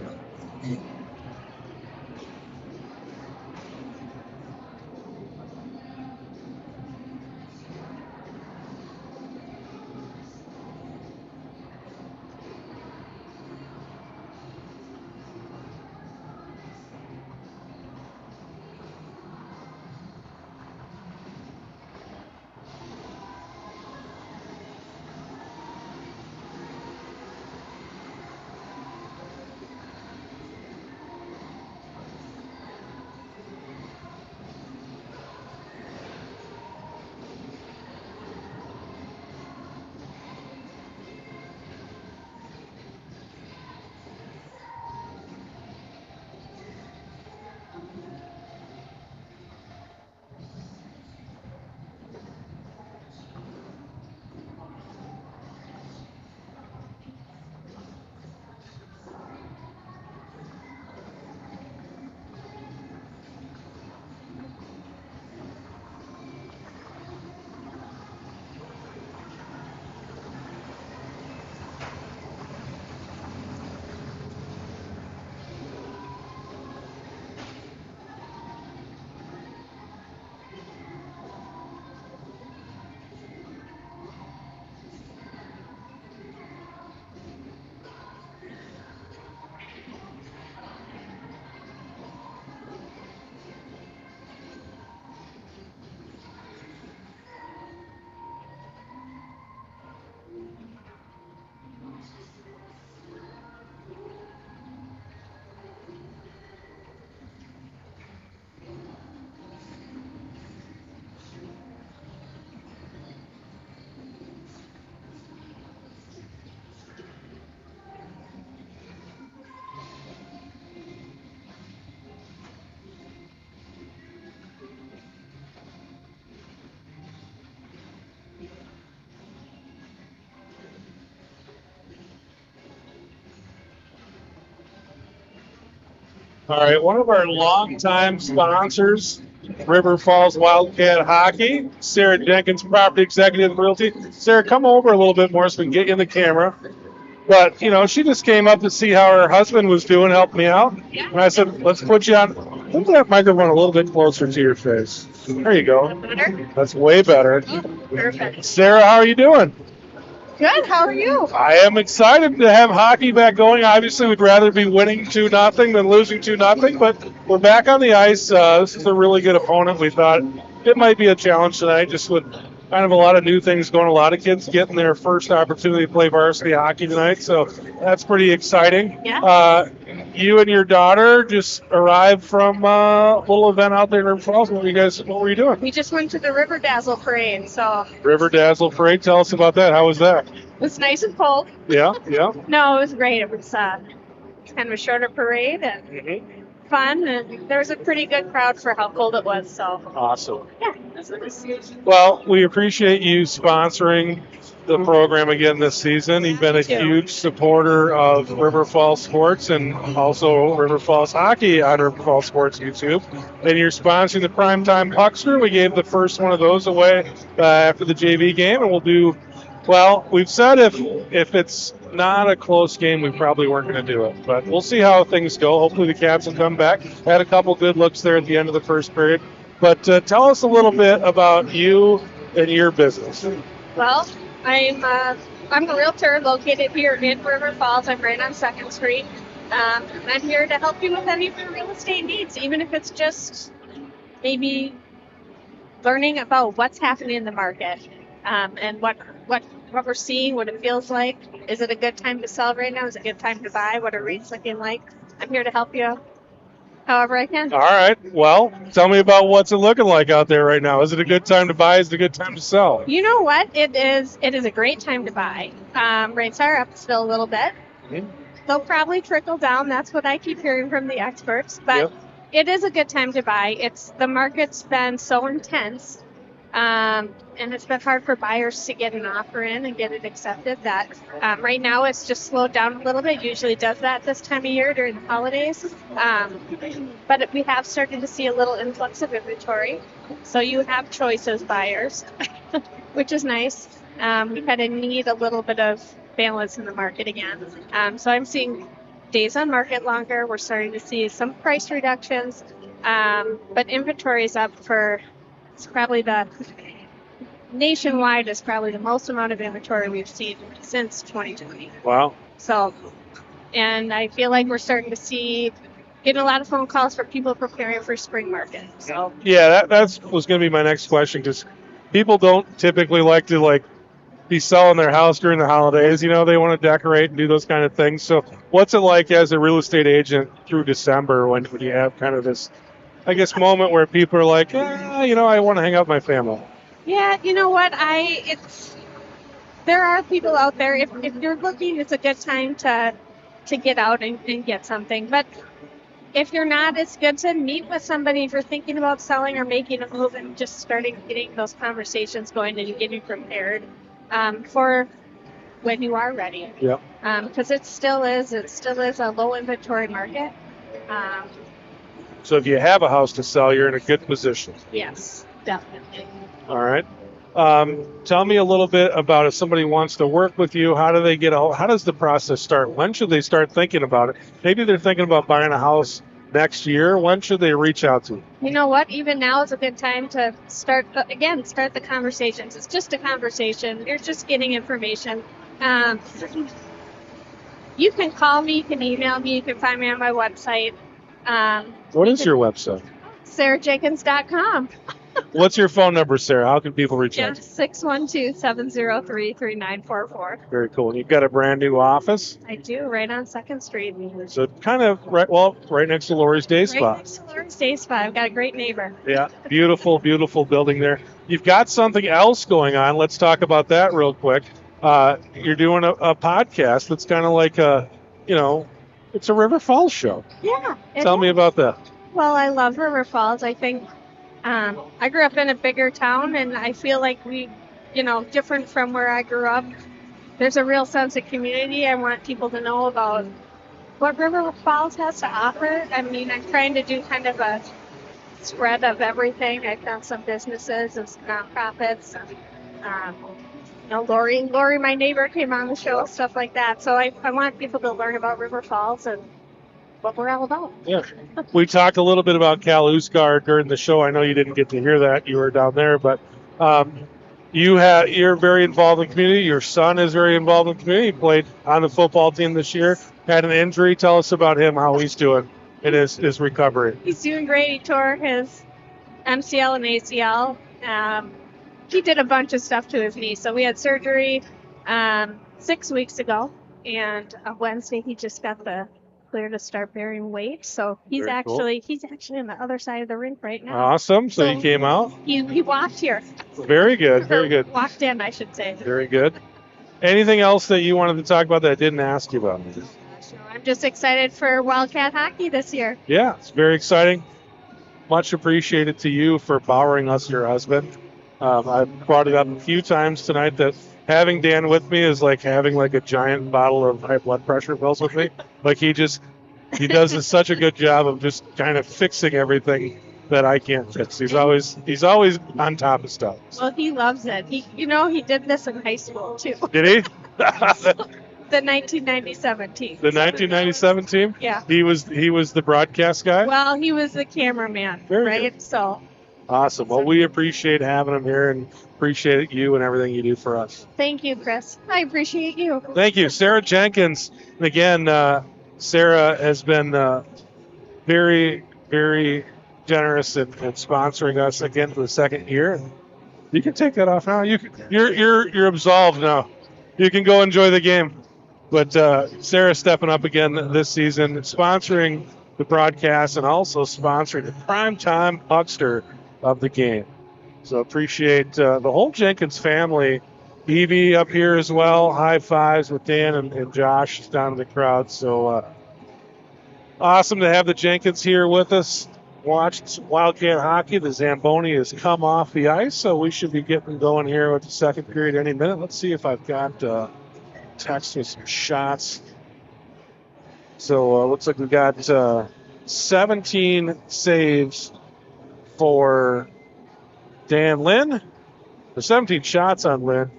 A: All right, one of our longtime sponsors, River Falls Wildcat Hockey, Sarah Jenkins, Property Executive and Realty. Sarah, come over a little bit more so we can get you in the camera. But, you know, she just came up to see how her husband was doing, helped me out.
C: Yeah.
A: And I said, let's put you on. Put that microphone a little bit closer to your face. There you go.
C: Better?
A: That's way better.
C: Perfect.
A: Sarah, how are you doing?
C: Good. How are you?
A: I am excited to have hockey back going. Obviously, we'd rather be winning 2-0 than losing 2-0, but we're back on the ice. This is a really good opponent. We thought it might be a challenge tonight, just with kind of a lot of new things going. A lot of kids getting their first opportunity to play varsity hockey tonight, so that's pretty exciting.
C: Yeah.
A: You and your daughter just arrived from a little event out there in River Falls. What were you doing?
C: We just went to the River Dazzle parade, so
A: River Dazzle Parade. Tell us about that. How was that?
C: it was nice and cold.
A: Yeah, yeah.
C: No, it was great. It was kind of a shorter parade and fun, and there was a pretty good crowd for how cold it was. So
A: Awesome.
C: yeah, that's what it was.
A: Well, we appreciate you sponsoring the program again this season. You've been a huge supporter of River Falls Sports and also River Falls Hockey on River Falls Sports YouTube. And you're sponsoring the Primetime Puckster. We gave the first one of those away after the JV game, and we'll do. Well, we've said if it's not a close game, we probably weren't going to do it. But we'll see how things go. Hopefully the Cats will come back. Had a couple good looks there at the end of the first period. But tell us a little bit about you and your business.
C: Well, I'm a realtor located here in River Falls. I'm right on 2nd Street. I'm here to help you with any of your real estate needs, even if it's just maybe learning about what's happening in the market and what we're seeing, what it feels like. Is it a good time to sell right now? Is it a good time to buy? What are rates looking like? I'm here to help you however I can.
A: All right. Well, tell me about what's it looking like out there right now. Is it a good time to buy? Is it a good time to sell?
C: You know what? It is a great time to buy. Rates are up still a little bit. They'll probably trickle down. That's what I keep hearing from the experts. But it is a good time to buy. The market's been so intense, and it's been hard for buyers to get an offer in and get it accepted. That right now it's just slowed down a little bit. Usually does that this time of year during the holidays. But we have started to see a little influx of inventory. So you have choice as buyers, which is nice. We kind of need a little bit of balance in the market again. So I'm seeing days on market longer. We're starting to see some price reductions, but inventory is up it's probably nationwide is probably the most amount of inventory we've seen since 2020.
A: Wow.
C: So, and I feel like we're starting to getting a lot of phone calls for people preparing for spring market. So
A: yeah, that was going to be my next question, because people don't typically like to be selling their house during the holidays. You know, they want to decorate and do those kind of things. So what's it like as a real estate agent through December when you have kind of this, I guess, moment where people are like, I want to hang out with my family?
C: Yeah, you know what? There are people out there. If you're looking, it's a good time to get out and get something. But if you're not, it's good to meet with somebody if you're thinking about selling or making a move and just getting those conversations going and getting prepared for when you are ready.
A: Yep.
C: Because it still is a low inventory market.
A: So if you have a house to sell, you're in a good position.
C: Yes, definitely.
A: All right. Tell me a little bit about if somebody wants to work with you. How does the process start? When should they start thinking about it? Maybe they're thinking about buying a house next year. When should they reach out to you?
C: You know what? Even now is a good time to start the conversations. It's just a conversation. You're just getting information. You can call me. You can email me. You can find me on my website.
A: What is your website?
C: SarahJenkins.com.
A: What's your phone number, Sarah? How can people reach out?
C: 612-703-3944.
A: Very cool. And you've got a brand new office?
C: I do, right on 2nd Street.
A: So kind of right next to Lori's Day Spa.
C: Right next to Lori's Day Spa. I've got a great neighbor.
A: Yeah, beautiful, beautiful building there. You've got something else going on. Let's talk about that real quick. You're doing a podcast that's kind of like it's a River Falls show.
C: Yeah.
A: Tell me about that.
C: Well, I love River Falls. I think I grew up in a bigger town, and I feel like different from where I grew up. There's a real sense of community. I want people to know about what River Falls has to offer. I mean, I'm trying to do kind of a spread of everything. I've done some businesses and some nonprofits. Lori, my neighbor, came on the show, stuff like that. So I want people to learn about River Falls and what we're all about.
A: Yeah. We talked a little bit about Cal Usgar during the show. I know you didn't get to hear that. You were down there, but you're very involved in the community. Your son is very involved in the community. He played on the football team this year. Had an injury. Tell us about him, how he's doing in his recovery.
C: He's doing great. He tore his MCL and ACL. He did a bunch of stuff to his knee. So we had surgery 6 weeks ago, and on Wednesday he just got the clear to start bearing weight. So he's actually on the other side of the rink right now.
A: Awesome. So he came out?
C: He walked here.
A: Very good. Very good.
C: Walked in, I should say.
A: Very good. Anything else that you wanted to talk about that I didn't ask you about?
C: I'm just excited for Wildcat hockey this year.
A: Yeah, it's very exciting. Much appreciated to you for borrowing us your husband. I've brought it up a few times tonight that having Dan with me is like having a giant bottle of high blood pressure pills with me. He does such a good job of just kind of fixing everything that I can't fix. He's always on top of stuff.
C: Well, he loves it. He did this in high school too.
A: Did he?
C: The 1997 team.
A: The 1997 team?
C: Yeah.
A: He was the broadcast guy?
C: Well, he was the cameraman, right? Good. So.
A: Awesome. Well, we appreciate having him here and appreciate you and everything you do for us.
C: Thank you, Chris. I appreciate you.
A: Thank you. Sarah Jenkins. And again, Sarah has been very, very generous in sponsoring us again for the second year. You can take that off now. You're absolved now. You can go enjoy the game. But Sarah stepping up again this season, sponsoring the broadcast and also sponsoring the primetime huckster of the game. So appreciate the whole Jenkins family. Evie up here as well. High fives with Dan and Josh down in the crowd. So awesome to have the Jenkins here with us. Watched Wildcat hockey. The Zamboni has come off the ice, so we should be getting going here with the second period any minute. Let's see if I've got text with some shots. So looks like we got 17 saves for Dan Lynn. There's 17 shots on Lynn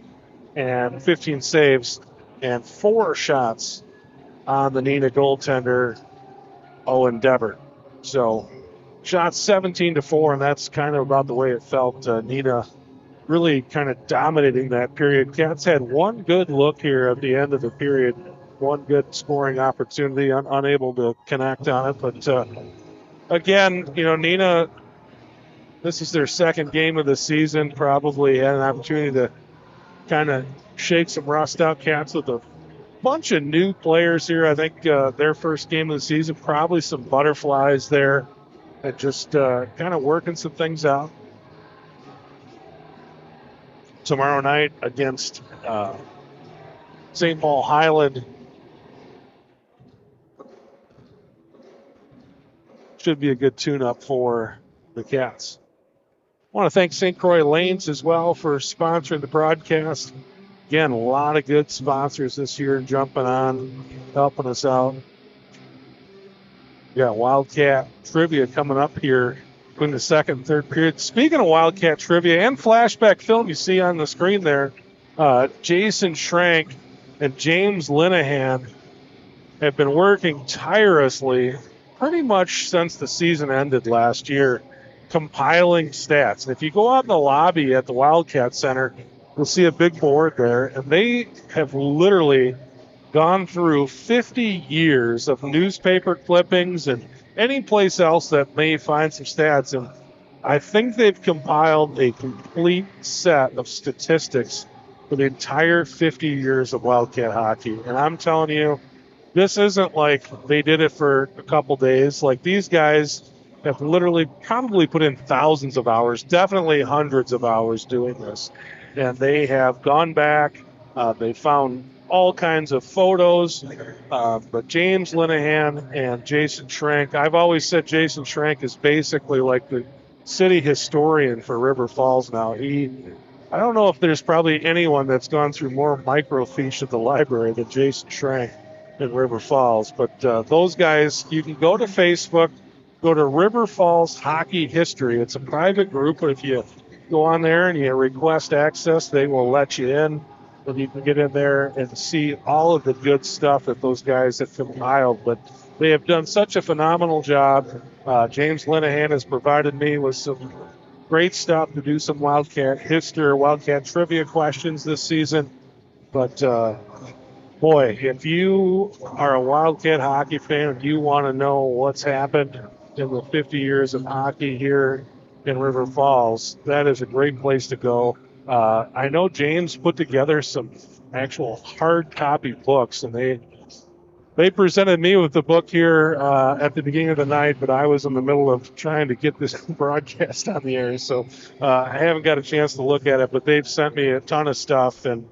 A: and 15 saves and 4 shots on the Neenah goaltender, Owen Dever. So shots 17-4, and that's kind of about the way it felt. Neenah really kind of dominating that period. Cats had one good look here at the end of the period, one good scoring opportunity, unable to connect on it. But again, Neenah, this is their second game of the season, probably had an opportunity to kind of shake some rust out. Cats with a bunch of new players here. I think their first game of the season, probably some butterflies there, and just kind of working some things out. Tomorrow night against St. Paul Highland. Should be a good tune-up for the Cats. I want to thank St. Croix Lanes as well for sponsoring the broadcast. Again, a lot of good sponsors this year jumping on, helping us out. We got Wildcat trivia coming up here between the second and third period. Speaking of Wildcat trivia and flashback film you see on the screen there, Jason Schrank and James Linehan have been working tirelessly pretty much since the season ended last year, compiling stats. And if you go out in the lobby at the Wildcat Center, you'll see a big board there, and they have literally gone through 50 years of newspaper clippings and any place else that may find some stats. And I think they've compiled a complete set of statistics for the entire 50 years of Wildcat hockey. And I'm telling you, this isn't like they did it for a couple days. Like, these guys have literally probably put in thousands of hours, definitely hundreds of hours doing this. And they have gone back. They found all kinds of photos. But James Linehan and Jason Schrank, I've always said Jason Schrank is basically like the city historian for River Falls now. I don't know if there's probably anyone that's gone through more microfiche at the library than Jason Schrank in River Falls. But those guys, you can go to Facebook, go to River Falls Hockey History. It's a private group, but if you go on there and you request access, they will let you in. And you can get in there and see all of the good stuff that those guys have compiled. But they have done such a phenomenal job. James Linehan has provided me with some great stuff to do some Wildcat history, Wildcat trivia questions this season. But boy, if you are a Wildcat hockey fan and you want to know what's happened in the 50 years of hockey here in River Falls, that is a great place to go. I know James put together some actual hard copy books, and they presented me with the book here at the beginning of the night, but I was in the middle of trying to get this broadcast on the air, so I haven't got a chance to look at it, but they've sent me a ton of stuff, and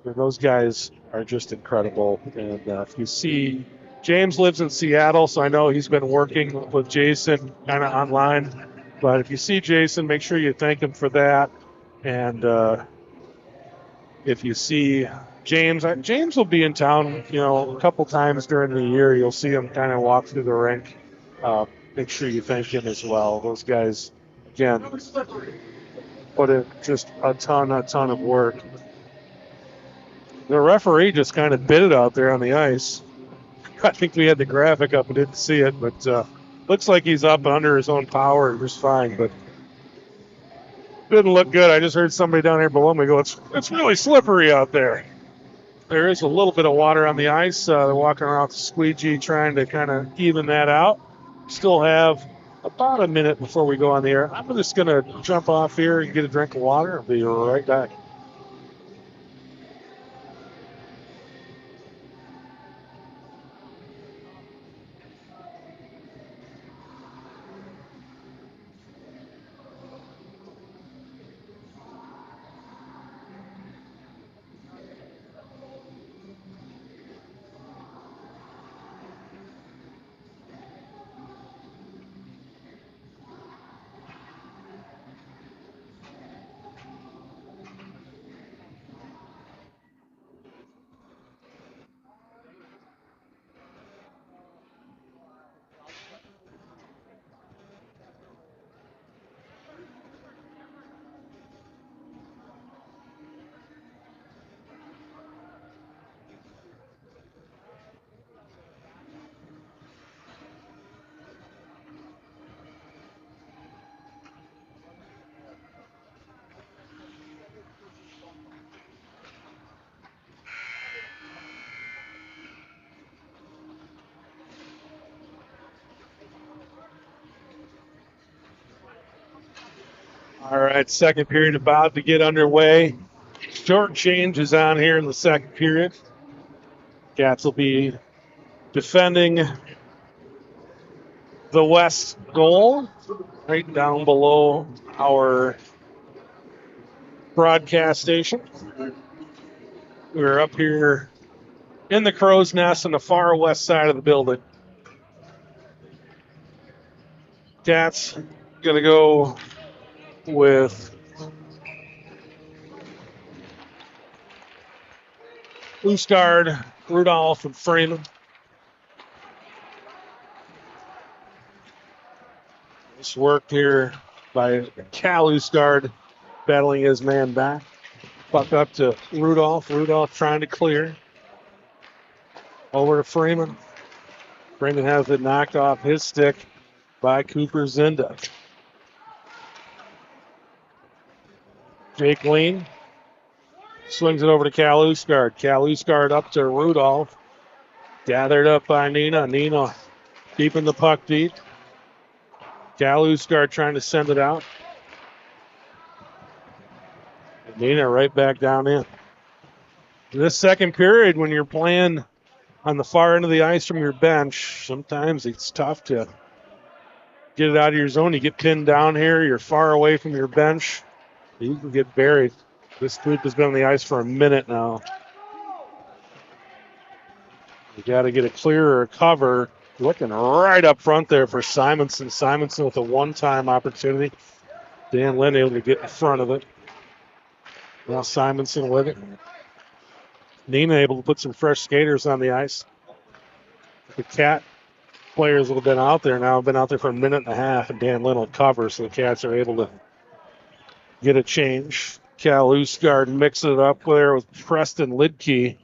A: those guys are just incredible. And if you see, James lives in Seattle, so I know he's been working with Jason kind of online, but if you see Jason, make sure you thank him for that. And if you see James will be in town, a couple times during the year. You'll see him kind of walk through the rink. Make sure you thank him as well. Those guys, again, put in just a ton of work. The referee just kind of bit it out there on the ice. I think we had the graphic up and didn't see it, but looks like he's up under his own power and just fine. But didn't look good. I just heard somebody down here below me go, it's really slippery out there. There is a little bit of water on the ice. They're walking around with a squeegee trying to kind of even that out. Still have about a minute before we go on the air. I'm just going to jump off here and get a drink of water and be right back. All right, second period about to get underway. Short change is on here in the second period. Cats will be defending the west goal right down below our broadcast station. We're up here in the crow's nest on the far west side of the building. Cats going to go with loose guard, Rudolph, and Freeman. This work here by Cal loose guard battling his man back. Puck up to Rudolph. Rudolph trying to clear. Over to Freeman. Freeman has it knocked off his stick by Cooper Zinda. Jake Lean swings it over to Cal Usgard. Cal Usgard up to Rudolph. Gathered up by Neenah. Neenah keeping the puck deep. Cal Usgard trying to send it out. And Neenah right back down in. This second period, when you're playing on the far end of the ice from your bench, sometimes it's tough to get it out of your zone. You get pinned down here, you're far away from your bench, you can get buried. This group has been on the ice for a minute now. You got to get a clearer cover. Looking right up front there for Simonson. Simonson with a one-time opportunity. Dan Lynn able to get in front of it. Now Simonson with it. Neenah able to put some fresh skaters on the ice. The Cat players that have been out there now have been out there for a minute and a half, and Dan Lynn will cover, so the Cats are able to get a change. Cal Usgard mixing it up there with Preston Lidkey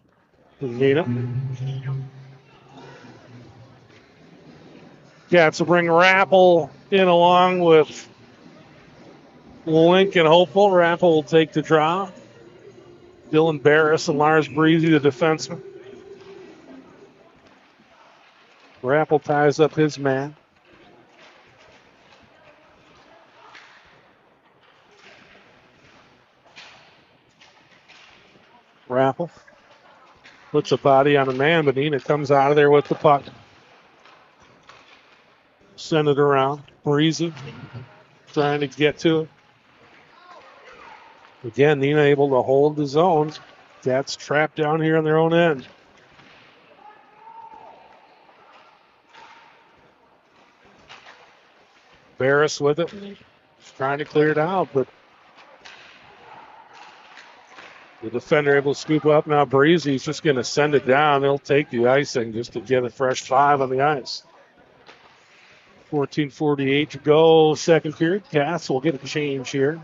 A: and Neenah. Cats will bring Rappel in along with Lincoln Hopeful. Rappel will take the draw. Dylan Barris and Lars Breezy, the defenseman. Rappel ties up his man. Rappel puts a body on a man, but Neenah comes out of there with the puck. Send it around. Breezy trying to get to it. Again, Neenah able to hold the zone. Cats trapped down here on their own end. Barris with it. He's trying to clear it out, but the defender able to scoop up. Now Breezy's just going to send it down. He'll take the icing just to get a fresh 5 on the ice. 14:48 to go. Second period. Cats will get a change here.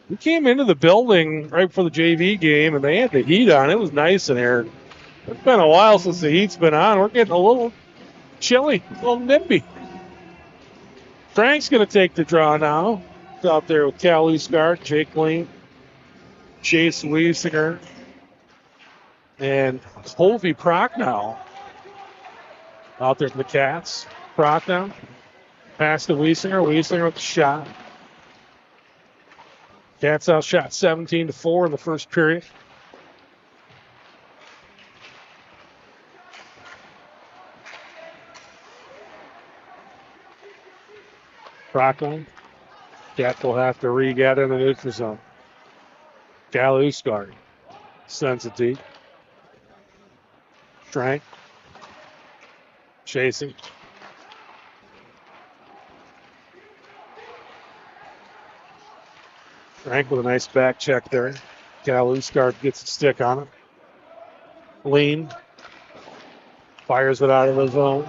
A: We came into the building right before the JV game, and they had the heat on. It was nice in here. It's been a while since the heat's been on. We're getting a little chilly, a little nippy. Frank's going to take the draw now. It's out there with Cal Usgard, Jake Lane, Chase Wiesinger, and Hovey Prochnow out there for the Cats. Prochnow pass to Wiesinger. Wiesinger with the shot. Cats outshot 17-4 in the first period. Prochnow. Cats will have to regather in the neutral zone. Cal Usgard sends it deep. Frank chasing. Frank with a nice back check there. Cal Usgard gets a stick on it. Lean. Fires it out of the zone.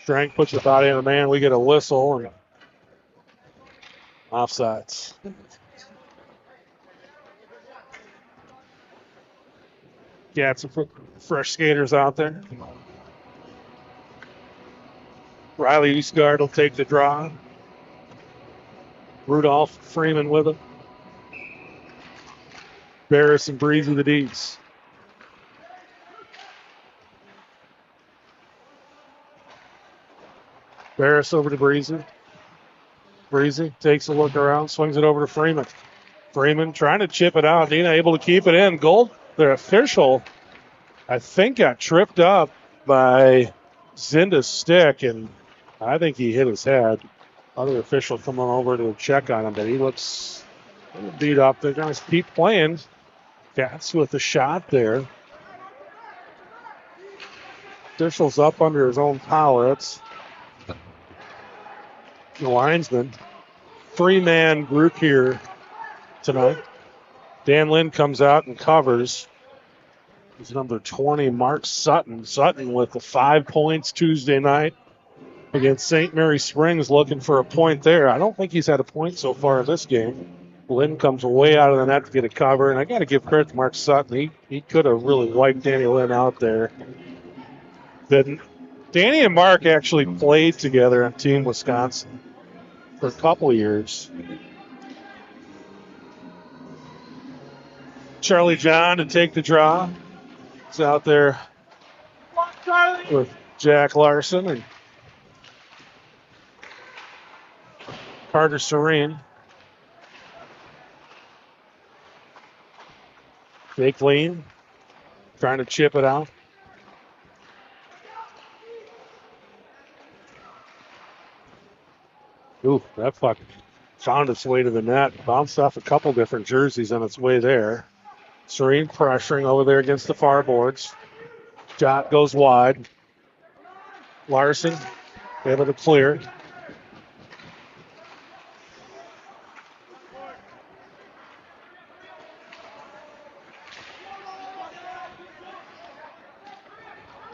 A: Frank puts the body on the man. We get a whistle and offsides. Got some fresh skaters out there. Riley Usgard will take the draw. Rudolph Freeman with him. Barris and Breezy the Ds. Barris over to Breezy. Breezy takes a look around, swings it over to Freeman. Freeman trying to chip it out. Neenah able to keep it in. The official, I think, got tripped up by Zinda's stick, and I think he hit his head. Other official coming over to check on him, but he looks a little beat up. They're going to keep playing. Cats with the shot there. Official's up under his own power. It's the linesman. Three-man group here tonight. Dan Lynn comes out and covers. He's number 20, Mark Sutton. Sutton with the 5 points Tuesday night against St. Mary Springs, looking for a point there. I don't think he's had a point so far in this game. Lynn comes way out of the net to get a cover, and I got to give credit to Mark Sutton. He could have really wiped Danny Lynn out there. But Danny and Mark actually played together on Team Wisconsin for a couple of years. Charlie John to take the draw. He's out there with Jack Larson and Carter Serene. Fake lean. Trying to chip it out. Ooh, that puck found its way to the net. Bounced off a couple different jerseys on its way there. Serene pressuring over there against the far boards. Shot goes wide. Larson able to clear.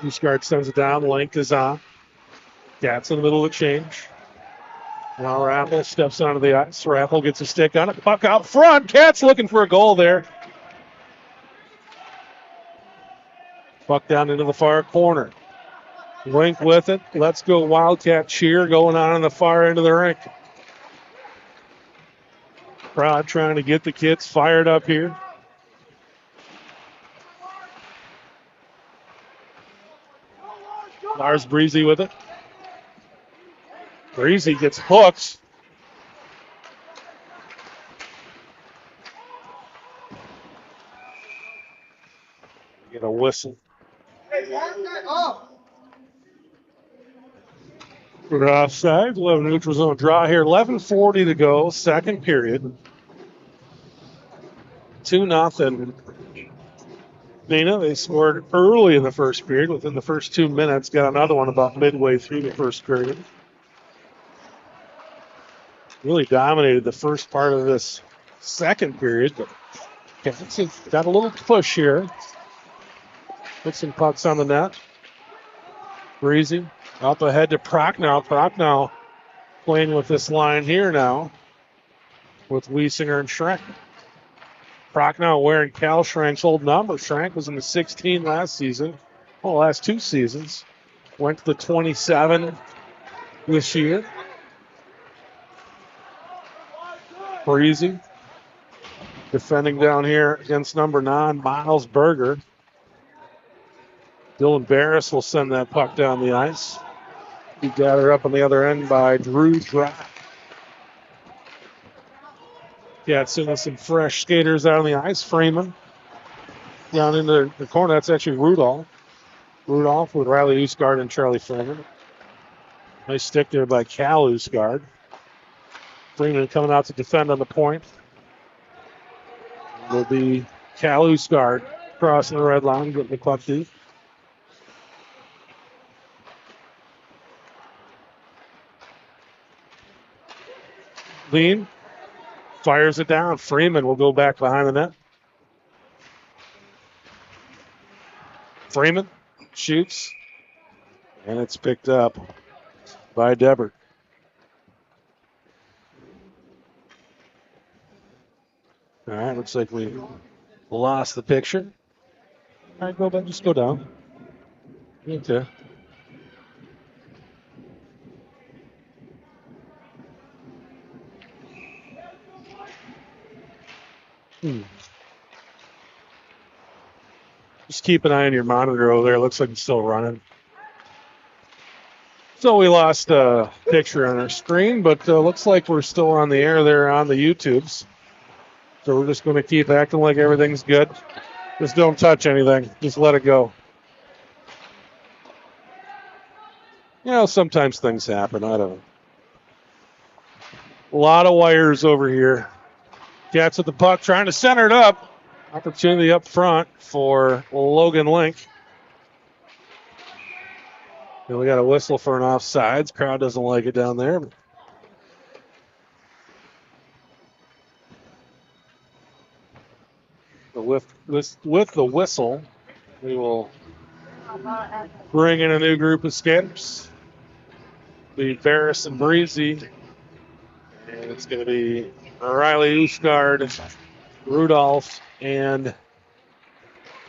A: Eastgard sends it down. Length is on. Cats in the middle of the change. Now Raffle steps onto the ice. Raffle gets a stick on it. Puck out front. Cats looking for a goal there. Puck down into the far corner. Link with it. Let's go Wildcat cheer going on in the far end of the rink. Crowd trying to get the kids fired up here. Lars Breezy with it. Breezy gets hooked. Get a whistle. We're offside. 11 neutral zone draw here. 11:40 to go. Second period. 2-0. Neenah, they scored early in the first period. Within the first 2 minutes, got another one about midway through the first period. Really dominated the first part of this second period, but Cats got a little push here. Put some pucks on the net. Breezy up ahead to Prochnow. Prochnow playing with this line here now with Wiesinger and Schrank. Prochnow wearing Cal Schrank's old number. Schrank was in the 16 last season. Well, the last 2 seasons. Went to the 27 this year. Breezy defending down here against number 9, Miles Berger. Dylan Barris will send that puck down the ice. He gathered up on the other end by Drew Drack. Yeah, sending some fresh skaters out on the ice. Freeman down into the corner. That's actually Rudolph. Rudolph with Riley Usgard and Charlie Freeman. Nice stick there by Cal Usgard. Freeman coming out to defend on the point. Will be Cal Usgard crossing the red line, getting the puck deep. Lean fires it down. Freeman will go back behind the net. Freeman shoots, and it's picked up by Debert. All right, looks like we lost the picture. All right, go back, just go down. Okay. Just keep an eye on your monitor over there. It looks like it's still running. So we lost a picture on our screen, but looks like we're still on the air there on the YouTubes. So we're just going to keep acting like everything's good. Just don't touch anything. Just let it go. You know, sometimes things happen. I don't know. A lot of wires over here. Cats with the puck trying to center it up. Opportunity up front for Logan Link. And we got a whistle for an offsides. Crowd doesn't like it down there. With the whistle, we will bring in a new group of skaters. Be Ferris and Breezy. And it's going to be Riley Usgard, Rudolph, and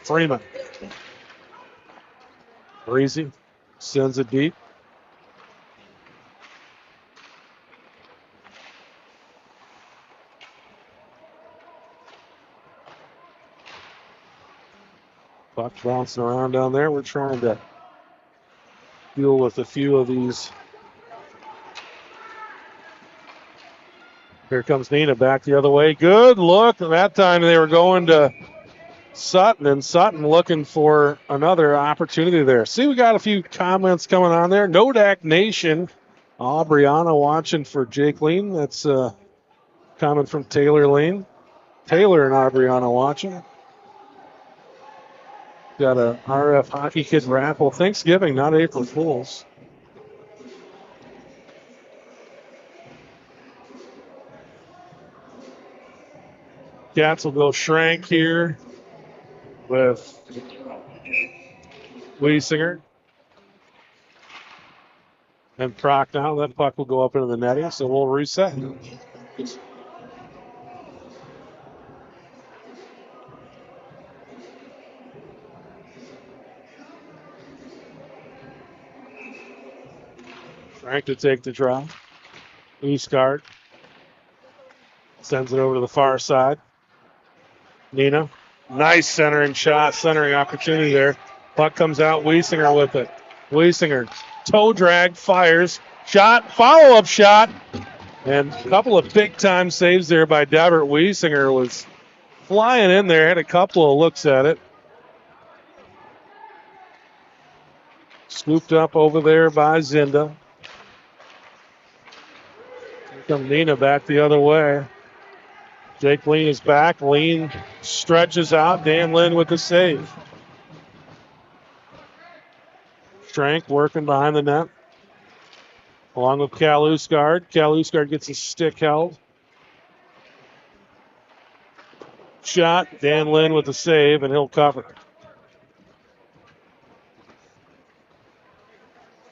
A: Freeman. Breezy sends it deep. Puck bouncing around down there. We're trying to deal with a few of these. Here comes Neenah back the other way. Good look. That time they were going to Sutton, and Sutton looking for another opportunity there. See, we got a few comments coming on there. Nodak Nation. Aubriana watching for Jake Lean. That's a comment from Taylor Lane. Taylor and Aubriana watching. Got a RF Hockey Kid raffle. Thanksgiving, not April Fools. Cats will go Schrank here with Wiesinger. And Proc now. That puck will go up into the netting, so we'll reset. Frank to take the draw. Eastgard sends it over to the far side. Neenah, nice centering shot, centering opportunity there. Puck comes out, Wiesinger with it. Wiesinger, toe drag, fires, shot, follow-up shot, and a couple of big-time saves there by Dabert. Wiesinger was flying in there, had a couple of looks at it. Scooped up over there by Zinda. Here comes Neenah back the other way. Jake Lean is back. Lean stretches out. Dan Lynn with the save. Strank working behind the net. Along with Cal Usgard. Cal Usgard gets his stick held. Shot. Dan Lynn with the save, and he'll cover.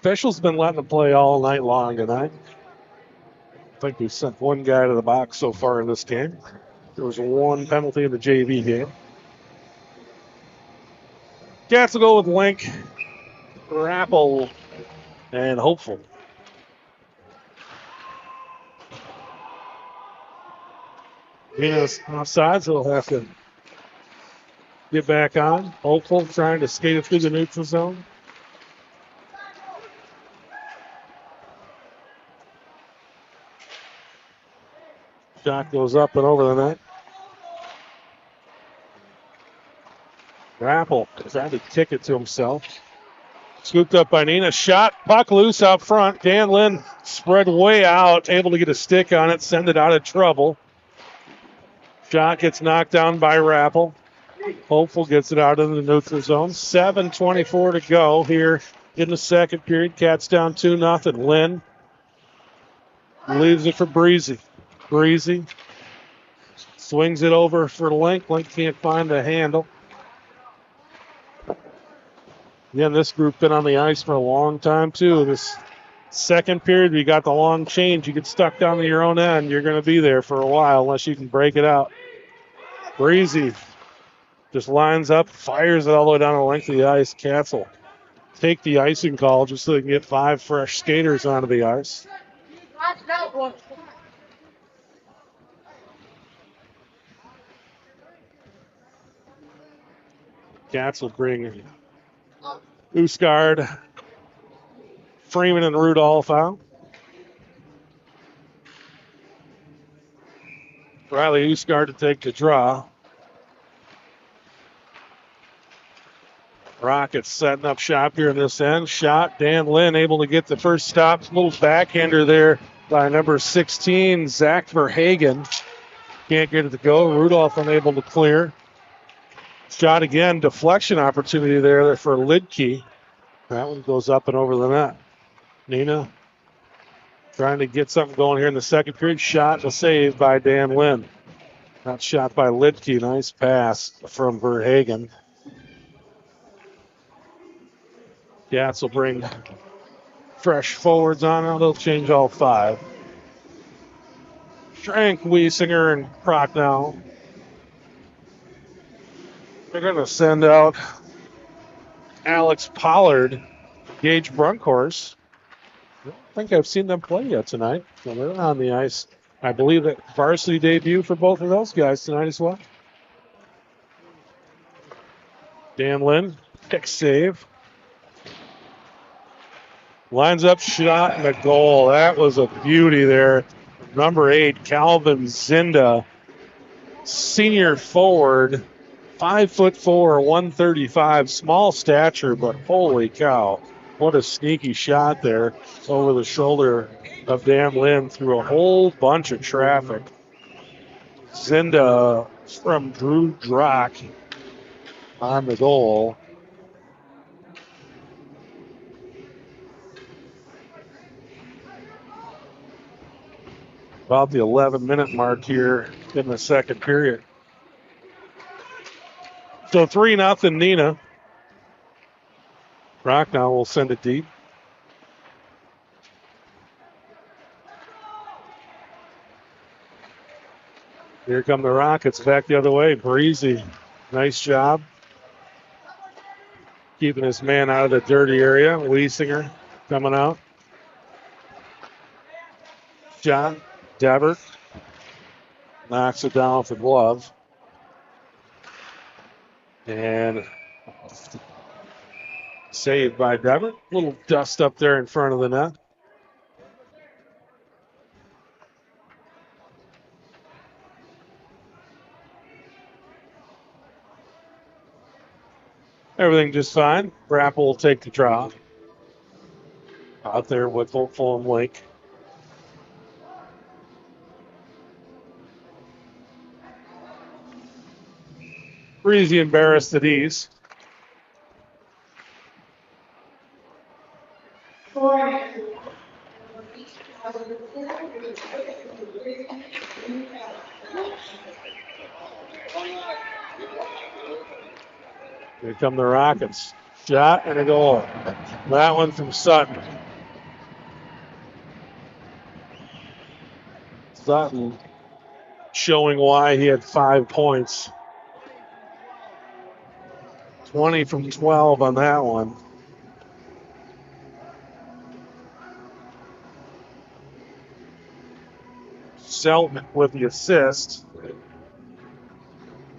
A: Officials been letting them play all night long tonight. I think we've sent one guy to the box so far in this game. There was one penalty in the JV game. Cats will go with Link, Rappel, and Hopeful. Neenah's offside, so he'll have to get back on. Hopeful trying to skate it through the neutral zone. Shot goes up and over the net. Rappel trying to kick it to himself. Scooped up by Neenah. Shot, puck loose out front. Dan Lynn spread way out, able to get a stick on it, send it out of trouble. Shot gets knocked down by Rappel. Hopeful gets it out of the neutral zone. 7:24 to go here in the second period. Cats down 2-0. Lynn leaves it for Breezy. Breezy swings it over for Link. Link can't find the handle. Again, this group been on the ice for a long time, too. This second period, we got the long change. You get stuck down to your own end, you're going to be there for a while unless you can break it out. Breezy just lines up, fires it all the way down the length of the ice. Cats will take the icing call just so they can get 5 fresh skaters onto the ice. Cats will bring Usgard, Freeman and Rudolph out. Riley Usgard to take the draw. Rockets setting up shop here in this end. Shot. Dan Lynn able to get the first stop. Little backhander there by number 16, Zach Verhagen. Can't get it to go. Rudolph unable to clear. Shot again. Deflection opportunity there for Lidke. That one goes up and over the net. Neenah trying to get something going here in the second period. Shot and a save by Dan Lynn. That shot by Lidke. Nice pass from Verhagen. Cats will bring fresh forwards on. Now they'll change all 5. Schrank, Wiesinger, and Prochnow. They're going to send out Alex Pollard, Gage Brunkhorst. I don't think I've seen them play yet tonight. So they're on the ice. I believe that varsity debut for both of those guys tonight as well. Dan Lynn, pick save. Lines up, shot, and a goal. That was a beauty there. Number 8, Calvin Zinda, senior forward, 5'4", 135, small stature, but holy cow. What a sneaky shot there over the shoulder of Dan Lynn through a whole bunch of traffic. Zinda from Drew Drock on the goal. About the 11-minute mark here in the second period. So 3-0 Neenah. Prochnow will send it deep. Here come the Rockets back the other way. Breezy, nice job. Keeping his man out of the dirty area. Wiesinger coming out. Shot. Devert knocks it down with the glove. And saved by Devert. Little dust up there in front of the net. Everything just fine. Rapple will take the draw. Out there with Fulham Lake. Breezy embarrassed at ease. Here come the Rockets. Shot and a goal. That one from Sutton. Sutton showing why he had 5 points. 20 from 12 on that one. Selton with the assist.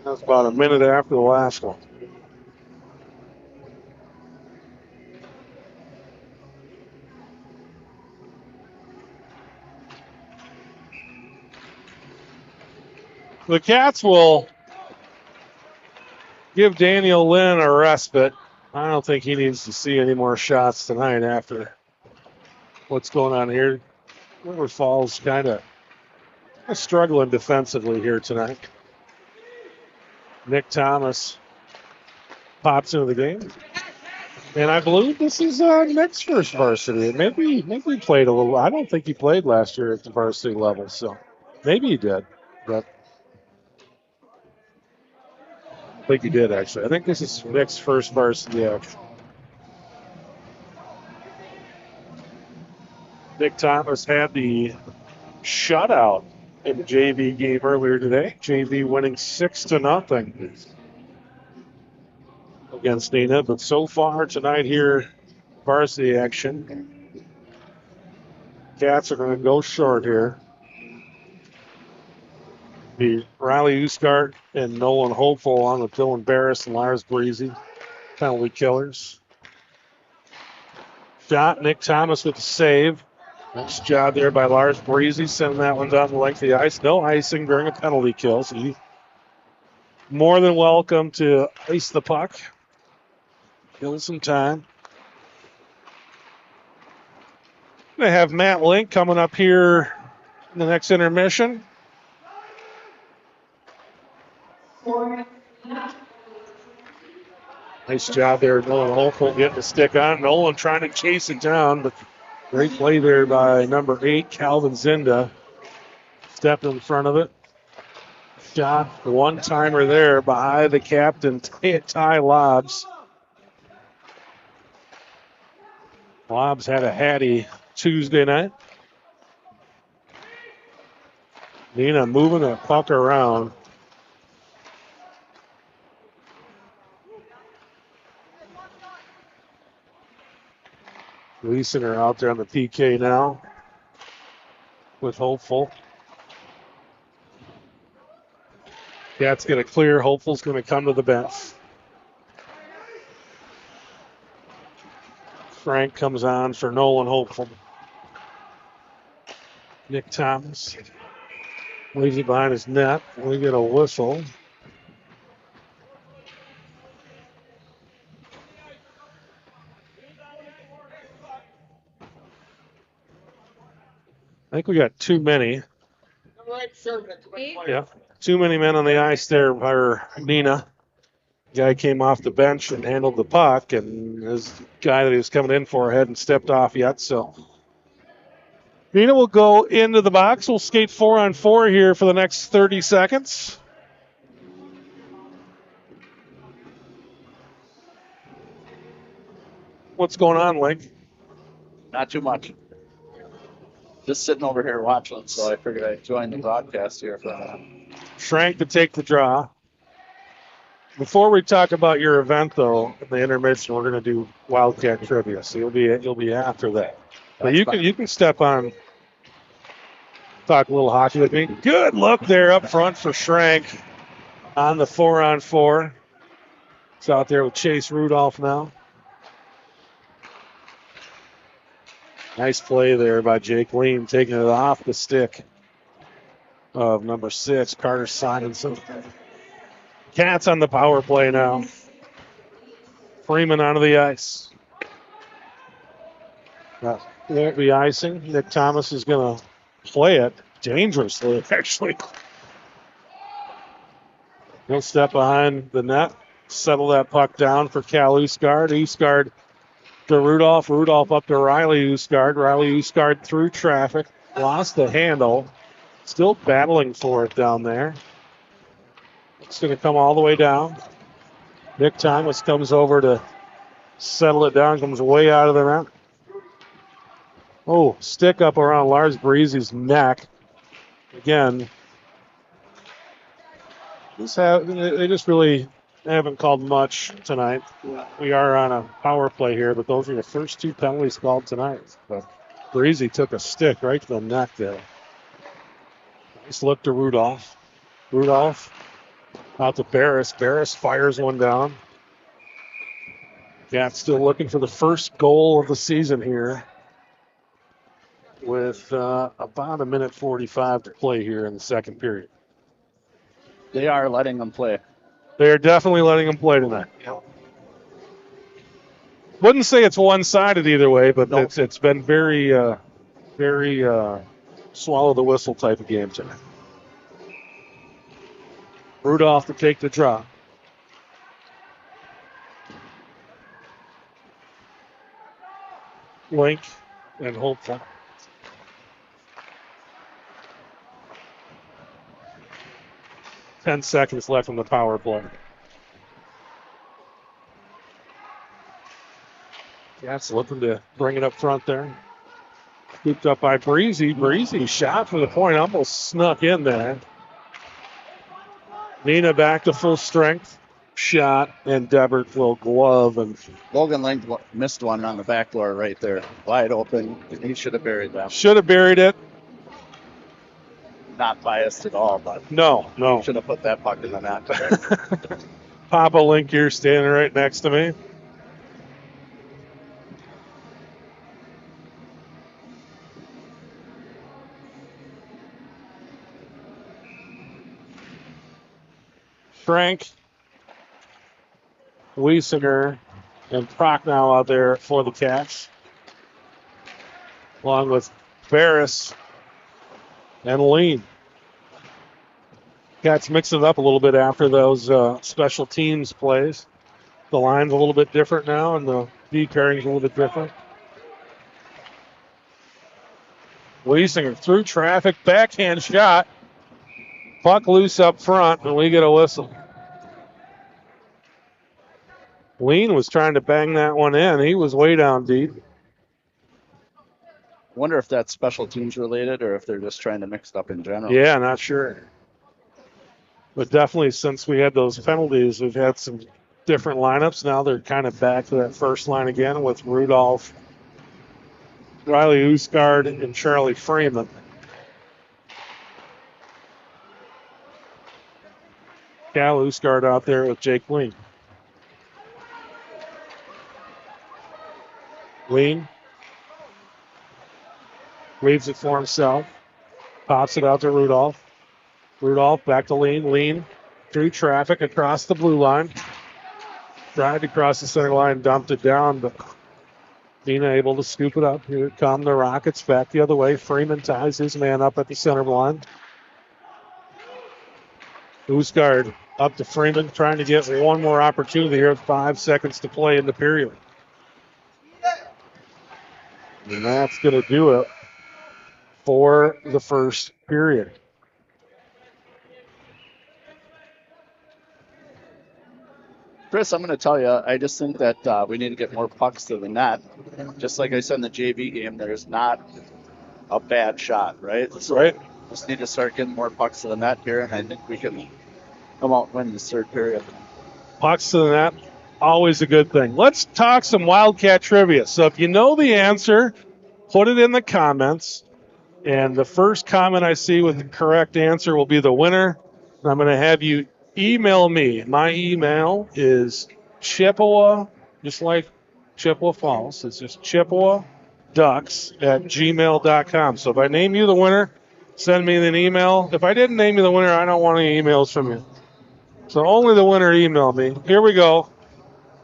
A: That's about a minute after the last one. The Cats will give Daniel Lynn a respite. I don't think he needs to see any more shots tonight after what's going on here. River Falls kind of struggling defensively here tonight. Nick Thomas pops into the game. And I believe this is Nick's first varsity. Maybe he played a little. I don't think he played last year at the varsity level, so maybe he did. But I think he did, actually. I think this is Nick's first varsity action. Nick Thomas had the shutout in the JV game earlier today. JV winning 6-0 against Neenah. But so far tonight here, varsity action. Cats are going to go short here. The Riley Usgart and Nolan Hopeful on with Dylan Barris and Lars Breezy. Penalty killers. shot. Nick Thomas with the save. Nice job there by Lars Breezy, sending that one down the length of the ice. No icing during a penalty kill, so you more than welcome to ice the puck. Kill some time. They have Matt Link coming up here in the next intermission. Nice job there, Nolan Holful getting the stick on. Nolan trying to chase it down, but great play there by number 8, Calvin Zinda. Stepped in front of it. Shot, one-timer there by the captain, Ty Lobbs. Lobbs had a hattie Tuesday night. Neenah moving the puck around. Leeson are out there on the PK now with Hopeful. Cat's going to clear. Hopeful's going to come to the bench. Frank comes on for Nolan Hopeful. Nick Thomas leaves it behind his net. We get a whistle. I think we got too many. Yeah, too many men on the ice there by Neenah. Guy came off the bench and handled the puck, and his guy that he was coming in for hadn't stepped off yet. So Neenah will go into the box. We'll skate 4-on-4 here for the next 30 seconds. What's going on, Link?
D: Not too much. Just sitting over here watching, so I figured I'd join the broadcast here for a minute.
A: Shrank to take the draw. Before we talk about your event, though, in the intermission, we're going to do Wildcat trivia, so you'll be after that. But you can step on, talk a little hockey with me. Good look there up front for Shrank on the 4-on-4. It's out there with Chase Rudolph now. Nice play there by Jake Lean, taking it off the stick of number 6, Carter Simonson. Cats on the power play now. Freeman onto the ice. Won't be icing. Nick Thomas is going to play it dangerously, actually. He'll step behind the net, settle that puck down for Cal Usgard. Usgard to Rudolph. Rudolph up to Riley Usgard. Riley Usgard through traffic. Lost the handle. Still battling for it down there. It's going to come all the way down. Nick Thomas comes over to settle it down. Comes way out of the net. Oh, stick up around Lars Breezy's neck. Again, they just really haven't called much tonight. We are on a power play here, but those are the first 2 penalties called tonight. But Breezy took a stick right to the neck there. Nice look to Rudolph. Rudolph out to Barris. Barris fires one down. Yeah, still looking for the first goal of the season here with about 1:45 to play here in the second period.
D: They are letting them play.
A: They are definitely letting them play tonight. Wouldn't say it's one-sided either way, but
D: No.
A: it's been very swallow the whistle type of game tonight. Rudolph to take the draw. Link and Hopeful. Ten seconds left on the power play. That's looking to bring it up front there. Scooped up by Breezy. Breezy shot for the point, almost snuck in there. Neenah back to full strength. Shot, and Debert will glove. And
D: Logan Link missed one on the back door right there. Wide open. He should have buried that.
A: should have buried it.
D: Not biased at all, but
A: No.
D: should have put that puck in the net.
A: Papa Link here standing right next to me. Crank, Wiesinger, and Prochnow out there for the Cats, along with Barris and Lean. Cats mix it up a little bit after those special teams plays. The line's a little bit different now, and the D pairing's a little bit different. Wiesinger through traffic, backhand shot. Puck loose up front, and we get a whistle. Lean was trying to bang that one in. He was way down deep.
D: Wonder if that's special teams related or if they're just trying to mix it up in general.
A: Yeah, not sure. But definitely since we had those penalties, we've had some different lineups. Now they're kind of back to that first line again with Rudolph, Riley Usgard, and Charlie Freeman. Cal Usgard out there with Jake Lean. Lean leaves it for himself. Pops it out to Rudolph. Rudolph back to Lean. Lean through traffic across the blue line. Tried to cross the center line, dumped it down, but Neenah able to scoop it up. Here come the Rockets back the other way. Freeman ties his man up at the center line. Usgard up to Freeman, trying to get one more opportunity here with 5 seconds to play in the period. And that's going to do it for the first period.
D: Chris, I'm going to tell you, I just think that we need to get more pucks to the net. Just like I said in the JV game, there's not a bad shot, right? So
A: Right.
D: just need to start getting more pucks to the net here, and I think we can come out and win this third period.
A: Pucks to the net, always a good thing. Let's talk some Wildcat trivia. So if you know the answer, put it in the comments. And the first comment I see with the correct answer will be the winner. I'm going to have you email me. My email is Chippewa, just like Chippewa Falls. It's just ChippewaDucks@gmail.com. So if I name you the winner, send me an email. If I didn't name you the winner, I don't want any emails from you. So only the winner email me. Here we go.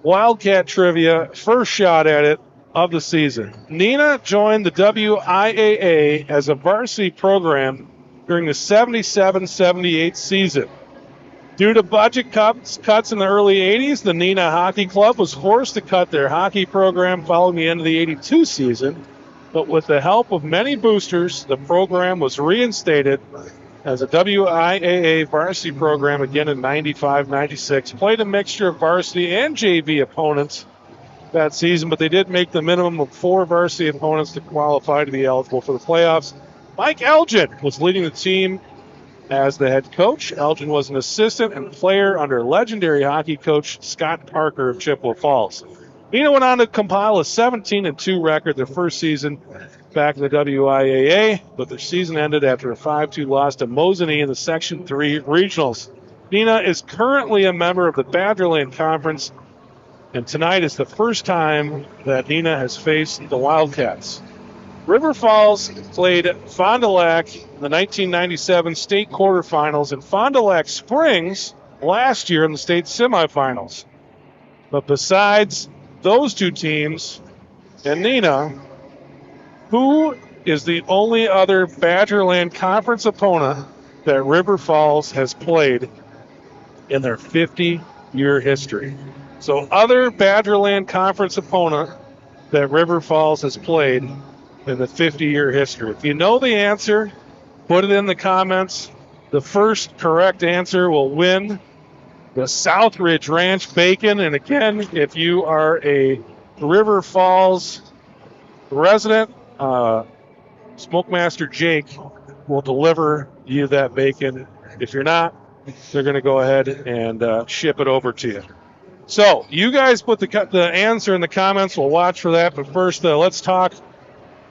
A: Wildcat trivia, first shot at it of the season. Neenah joined the WIAA as a varsity program during the 77-78 season. Due to budget cuts in the early 80s, the Neenah Hockey Club was forced to cut their hockey program following the end of the 82 season. But with the help of many boosters, the program was reinstated as a WIAA varsity program again in 95-96. Played a mixture of varsity and JV opponents that season, but they did make the minimum of 4 varsity opponents to qualify to be eligible for the playoffs. Mike Elgin was leading the team as the head coach. Elgin was an assistant and player under legendary hockey coach Scott Parker of Chippewa Falls. Neenah went on to compile a 17-2 record their first season back in the WIAA, but their season ended after a 5-2 loss to Mosinee in the Section 3 regionals. Neenah is currently a member of the Badgerland Conference, and tonight is the first time that Neenah has faced the Wildcats. River Falls played Fond du Lac in the 1997 state quarterfinals and Fond du Lac Springs last year in the state semifinals. But besides those two teams and Neenah, who is the only other Badgerland Conference opponent that River Falls has played in their 50-year history? So other Badgerland Conference opponent that River Falls has played in the 50-year history. If you know the answer, put it in the comments. The first correct answer will win the Southridge Ranch Bacon. And again, if you are a River Falls resident, Smokemaster Jake will deliver you that bacon. If you're not, they're going to go ahead and ship it over to you. So you guys put the answer in the comments. We'll watch for that. But first, let's talk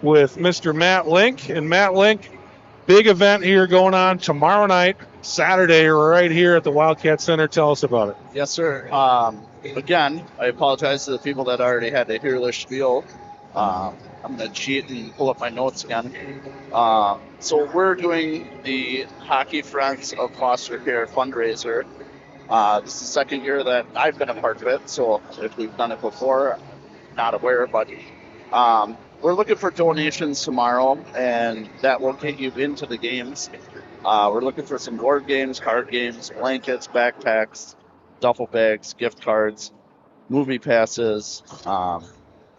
A: with Mr. Matt Link. And Matt Link, big event here going on tomorrow night, Saturday, right here at the Wildcat Center. Tell us about it.
D: Yes, sir. Again, I apologize to the people that already had to hear this spiel. I'm going to cheat and pull up my notes again. So we're doing the Hockey Friends of Foster Care fundraiser. This is the second year that I've been a part of it, so if we've done it before, not aware, but we're looking for donations tomorrow, and that will get you into the games. We're looking for some board games, card games, blankets, backpacks, duffel bags, gift cards, movie passes,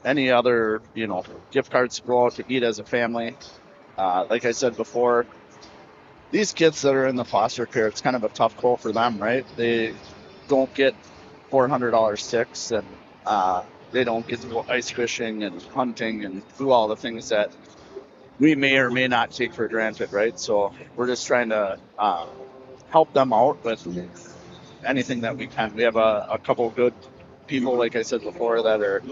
D: any other, gift cards to go out to eat as a family. Like I said before, these kids that are in the foster care, it's kind of a tough goal for them, right? They don't get $400 ticks, and they don't get to go ice fishing and hunting and do all the things that we may or may not take for granted, right? So we're just trying to help them out with anything that we can. We have a couple good people, like I said before, that are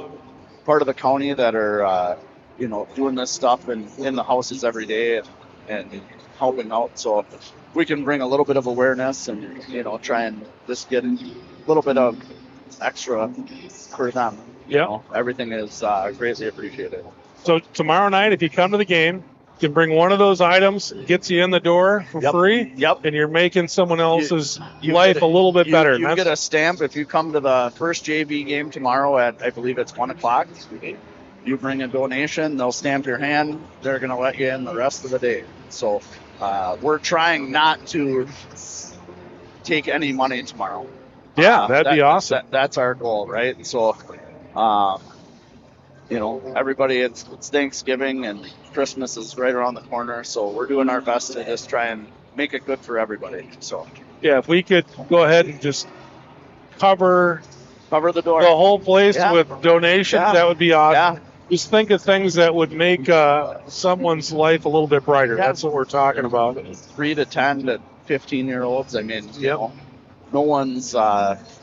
D: part of the county that are, doing this stuff in the houses every day and helping out. So if we can bring a little bit of awareness and, try and just get a little bit of extra for them.
A: Yeah.
D: Everything is greatly appreciated.
A: So tomorrow night, if you come to the game, you can bring one of those items, gets you in the door for free.
D: Yep.
A: And you're making someone else's
D: You
A: life
D: get
A: a little bit better.
D: You get a stamp if you come to the first JV game tomorrow at, I believe it's 1 o'clock. You bring a donation, they'll stamp your hand. They're going to let you in the rest of the day. So we're trying not to take any money tomorrow.
A: Yeah, that'd be awesome.
D: That's our goal, right? So, everybody, it's Thanksgiving and Christmas is right around the corner. So we're doing our best to just try and make it good for everybody. So,
A: yeah, if we could go ahead and just cover
D: the door,
A: the whole place with donations, that would be awesome.
D: Yeah.
A: Just think of things that would make someone's life a little bit brighter.
D: Yeah.
A: That's what we're talking about.
D: 3 to 10 to 15-year-olds. I mean, no one's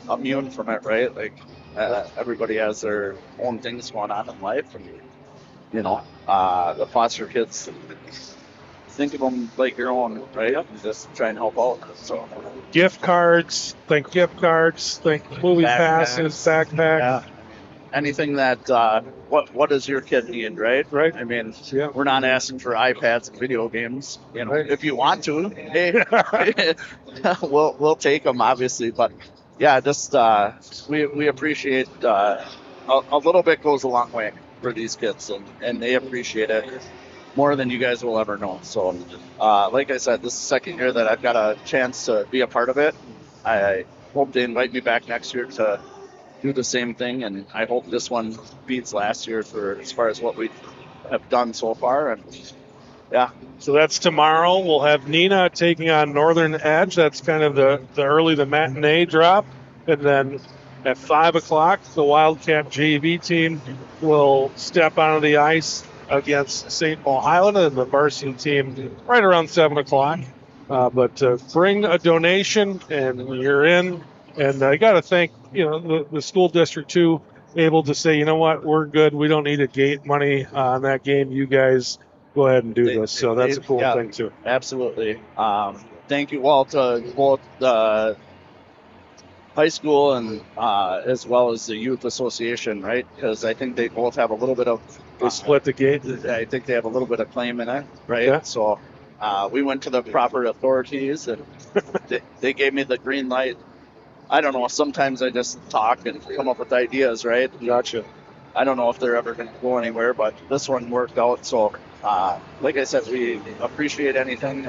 D: immune from it, right? Like everybody has their own things going on in life, and the foster kids, think of them like your own, right? And just try and help out. So
A: Gift cards, think movie passes, backpacks.
D: yeah, anything that what does your kid need, right?
A: Right.
D: I mean,
A: Yeah.
D: we're not asking for iPads and video games.
A: Right.
D: If you want to, hey, we'll take them, obviously. But yeah, just we appreciate a little bit goes a long way for these kids, and they appreciate it more than you guys will ever know. So, like I said, this is the second year that I've got a chance to be a part of it. I hope they invite me back next year to do the same thing, and I hope this one beats last year for as far as what we have done so far. And yeah,
A: So that's tomorrow. We'll have Neenah taking on Northern Edge. That's kind of the matinee drop. And then at 5 o'clock, the Wildcat JV team will step onto the ice against St. Paul Highland, and the Varsity team right around 7 o'clock. But bring a donation, and you're in. And I got to thank, the school district, too, able to say, you know what, we're good. We don't need to gate money on that game. You guys go ahead and do this. So that's a cool thing, too.
D: Absolutely. Thank you all to both the high school and as well as the youth association, right? Because I think they both have a little bit of
A: They split the gate.
D: I think they have a little bit of claim in it, right?
A: Yeah.
D: So we went to the proper authorities, and they gave me the green light. I don't know. Sometimes I just talk and come up with ideas, right?
A: Gotcha.
D: I don't know if they're ever going to go anywhere, but this one worked out. So, like I said, we appreciate anything.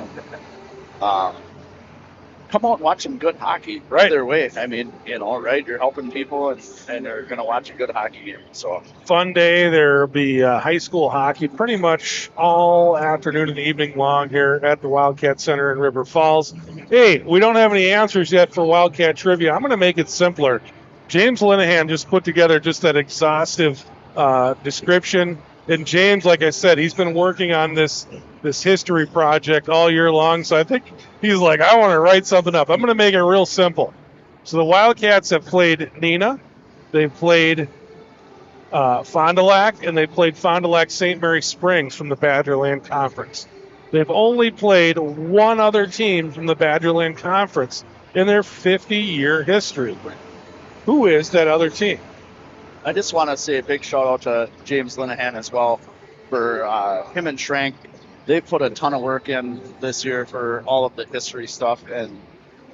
D: Come out and watch some good hockey.
A: Right.
D: Either way. I mean, right? You're helping people, and they're going to watch a good hockey game. So
A: Fun day. There'll be high school hockey pretty much all afternoon and evening long here at the Wildcat Center in River Falls. Hey, we don't have any answers yet for Wildcat trivia. I'm going to make it simpler. James Linehan just put together just that exhaustive description. And James, like I said, he's been working on this history project all year long. So I think he's like, I want to write something up. I'm going to make it real simple. So the Wildcats have played Neenah. They've played Fond du Lac, and they played Fond du Lac St. Mary Springs from the Badgerland Conference. They've only played one other team from the Badgerland Conference in their 50-year history. Who is that other team?
D: I just want to say a big shout out to James Linehan as well for him and Schrank. They put a ton of work in this year for all of the history stuff, and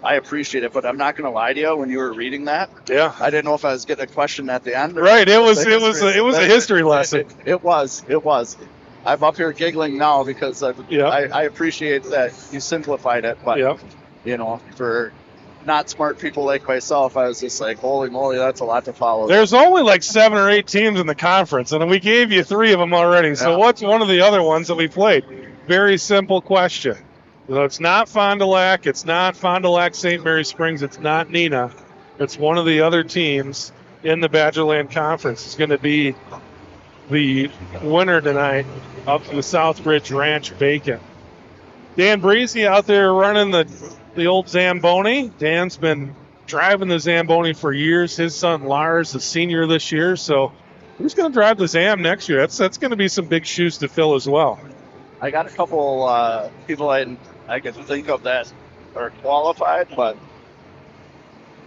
D: I appreciate it, but I'm not going to lie to you. When you were reading that,
A: Yeah.
D: I didn't know if I was getting a question at the end.
A: Right. It was a history lesson.
D: It was. I'm up here giggling now because I appreciate that you simplified it. But for not smart people like myself, I was just like, holy moly, that's a lot to follow.
A: There's only like 7 or 8 teams in the conference, and we gave you 3 of them already. So what's one of the other ones that we played? Very simple question. So it's not Fond du Lac. It's not Fond du Lac St. Mary Springs. It's not Neenah. It's one of the other teams in the Badgerland Conference. It's going to be the winner tonight up to the Southbridge Ranch Bacon. Dan Breezy out there running the old Zamboni. Dan's been driving the Zamboni for years. His son Lars is senior this year, so who's going to drive the Zam next year? That's going to be some big shoes to fill as well.
D: I got a couple people I could think of that are qualified, but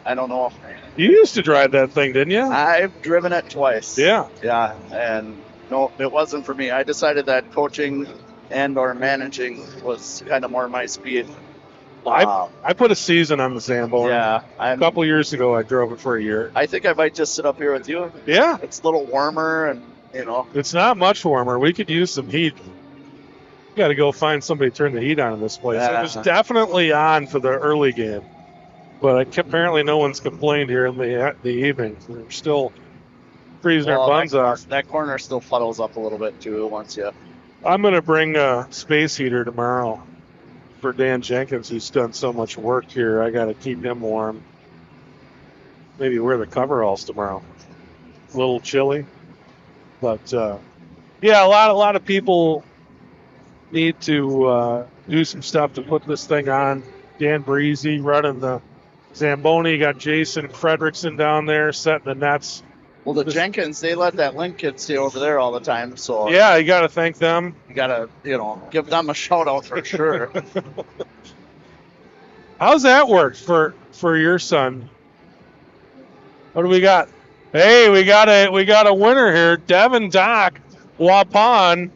D: I don't know.
A: You used to drive that thing, didn't you?
D: I've driven it twice.
A: Yeah.
D: Yeah, and no, it wasn't for me. I decided that coaching and or managing was kind of more my speed.
A: I put a season on the Zamboni.
D: Yeah.
A: A couple years ago, I drove it for a year.
D: I think I might just sit up here with you.
A: Yeah.
D: It's a little warmer, and,
A: It's not much warmer. We could use some heat. We got to go find somebody to turn the heat on in this place.
D: Yeah.
A: It was definitely on for the early game. But apparently no one's complained here in the evening. We're still freezing our buns off.
D: That corner still puddles up a little bit, too, once you...
A: I'm going to bring a space heater tomorrow for Dan Jenkins, who's done so much work here. I got to keep him warm. Maybe wear the coveralls tomorrow. A little chilly. But, a lot of people need to do some stuff to put this thing on. Dan Breezy running the Zamboni. Got Jason Fredrickson down there setting the nets.
D: Well, the Jenkins, they let that Link kid stay over there all the time. So
A: yeah, you got to thank them.
D: You got to, give them a shout out for sure.
A: How's that work for your son? What do we got? Hey, we got a winner here. Devin Dock, Waupun.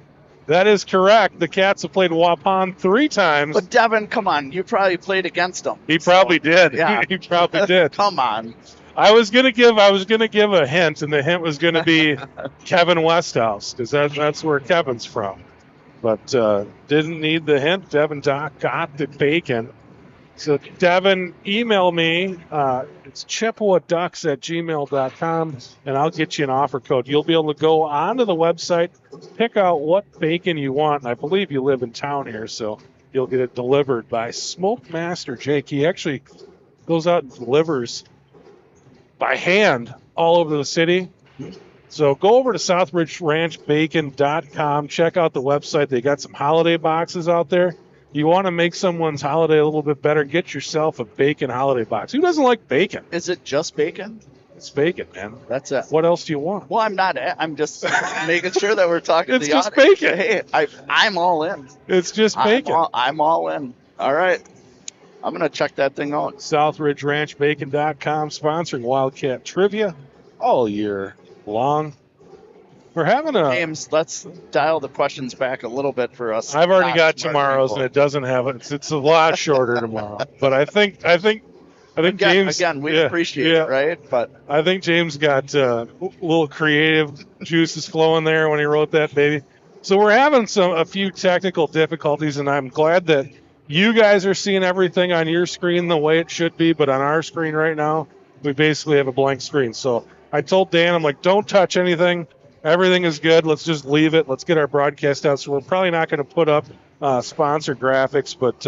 A: That is correct. The Cats have played Waupun 3 times.
D: But Devin, come on, you probably played against him.
A: He probably did.
D: Yeah.
A: He probably did.
D: Come on.
A: I was gonna give a hint, and the hint was gonna be Kevin Westhouse, because that's where Kevin's from. But didn't need the hint. Devin Dock got the bacon. So Devin, email me. It's chippewaducks@gmail.com, and I'll get you an offer code. You'll be able to go onto the website, pick out what bacon you want. And I believe you live in town here, so you'll get it delivered by Smoke Master Jake. He actually goes out and delivers by hand all over the city. So go over to southbridgeranchbacon.com. Check out the website. They got some holiday boxes out there. You want to make someone's holiday a little bit better, get yourself a bacon holiday box. Who doesn't like bacon?
D: Is it just bacon?
A: It's bacon, man.
D: That's it.
A: What else do you want?
D: Well, I'm just making sure that we're talking
A: It's
D: to the
A: just
D: audience.
A: bacon.
D: Hey, I'm all in.
A: It's just bacon.
D: I'm all in. All right. I'm going to check that thing out.
A: SouthridgeRanchBacon.com, sponsoring Wildcat Trivia all year long. We're having
D: James, let's dial the questions back a little bit for us.
A: I've already got tomorrow's, and it doesn't have it. It's a lot shorter tomorrow. But I think James.
D: Again, we appreciate it, right? But
A: I think James got a little creative juices flowing there when he wrote that, baby. So we're having a few technical difficulties, and I'm glad that you guys are seeing everything on your screen the way it should be. But on our screen right now, we basically have a blank screen. So I told Dan, I'm like, don't touch anything. Everything is good. Let's just leave it. Let's get our broadcast out. So we're probably not going to put up sponsor graphics, but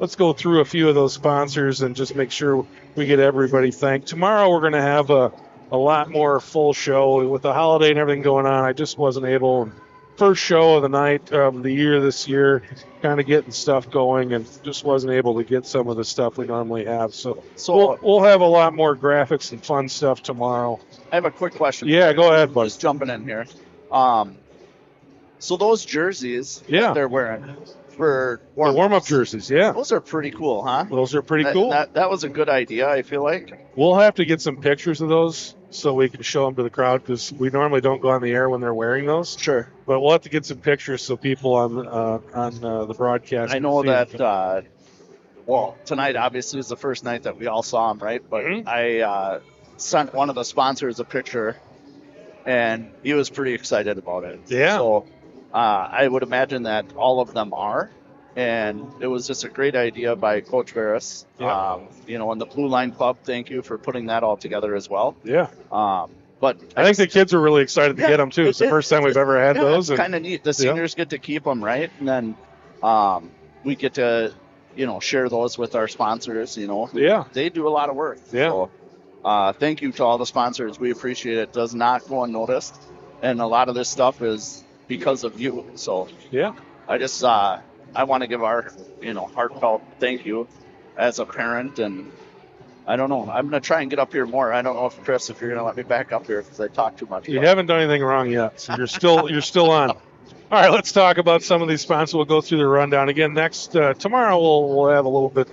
A: let's go through a few of those sponsors and just make sure we get everybody thanked. Tomorrow we're going to have a lot more full show with the holiday and everything going on. I just wasn't able. First show of the night of the year this year, kind of getting stuff going, and just wasn't able to get some of the stuff we normally have. So we'll have a lot more graphics and fun stuff tomorrow.
D: I have a quick question.
A: Yeah, go ahead, buddy.
D: Just jumping in here. So those jerseys that they're wearing for
A: warm-up jerseys, yeah.
D: Those are pretty cool, huh?
A: Those are pretty cool.
D: That was a good idea, I feel like.
A: We'll have to get some pictures of those so we can show them to the crowd, because we normally don't go on the air when they're wearing those.
D: Sure.
A: But we'll have to get some pictures so people on the broadcast.
D: I know that well, tonight obviously is the first night that we all saw him, right? But
A: Mhm.
D: I sent one of the sponsors a picture, and he was pretty excited about it.
A: Yeah.
D: So I would imagine that all of them are. And it was just a great idea by Coach Veras.
A: Yeah.
D: And the Blue Line Club, thank you for putting that all together as well.
A: Yeah.
D: But
A: I think the kids are really excited to get them, too. It's the first time we've ever had those.
D: It's kind of neat. The seniors get to keep them, right? And then we get to, share those with our sponsors,
A: Yeah.
D: They do a lot of work.
A: Yeah.
D: So thank you to all the sponsors. We appreciate it. It does not go unnoticed. And a lot of this stuff is because of you. So
A: Yeah.
D: I just I want to give our heartfelt thank you as a parent, and I don't know, I'm gonna try and get up here more. I don't know if you're gonna let me back up here because I talk too much.
A: You haven't done anything wrong yet, so you're still on. All right, let's talk about some of these sponsors. We'll go through the rundown again tomorrow. We'll have a little bit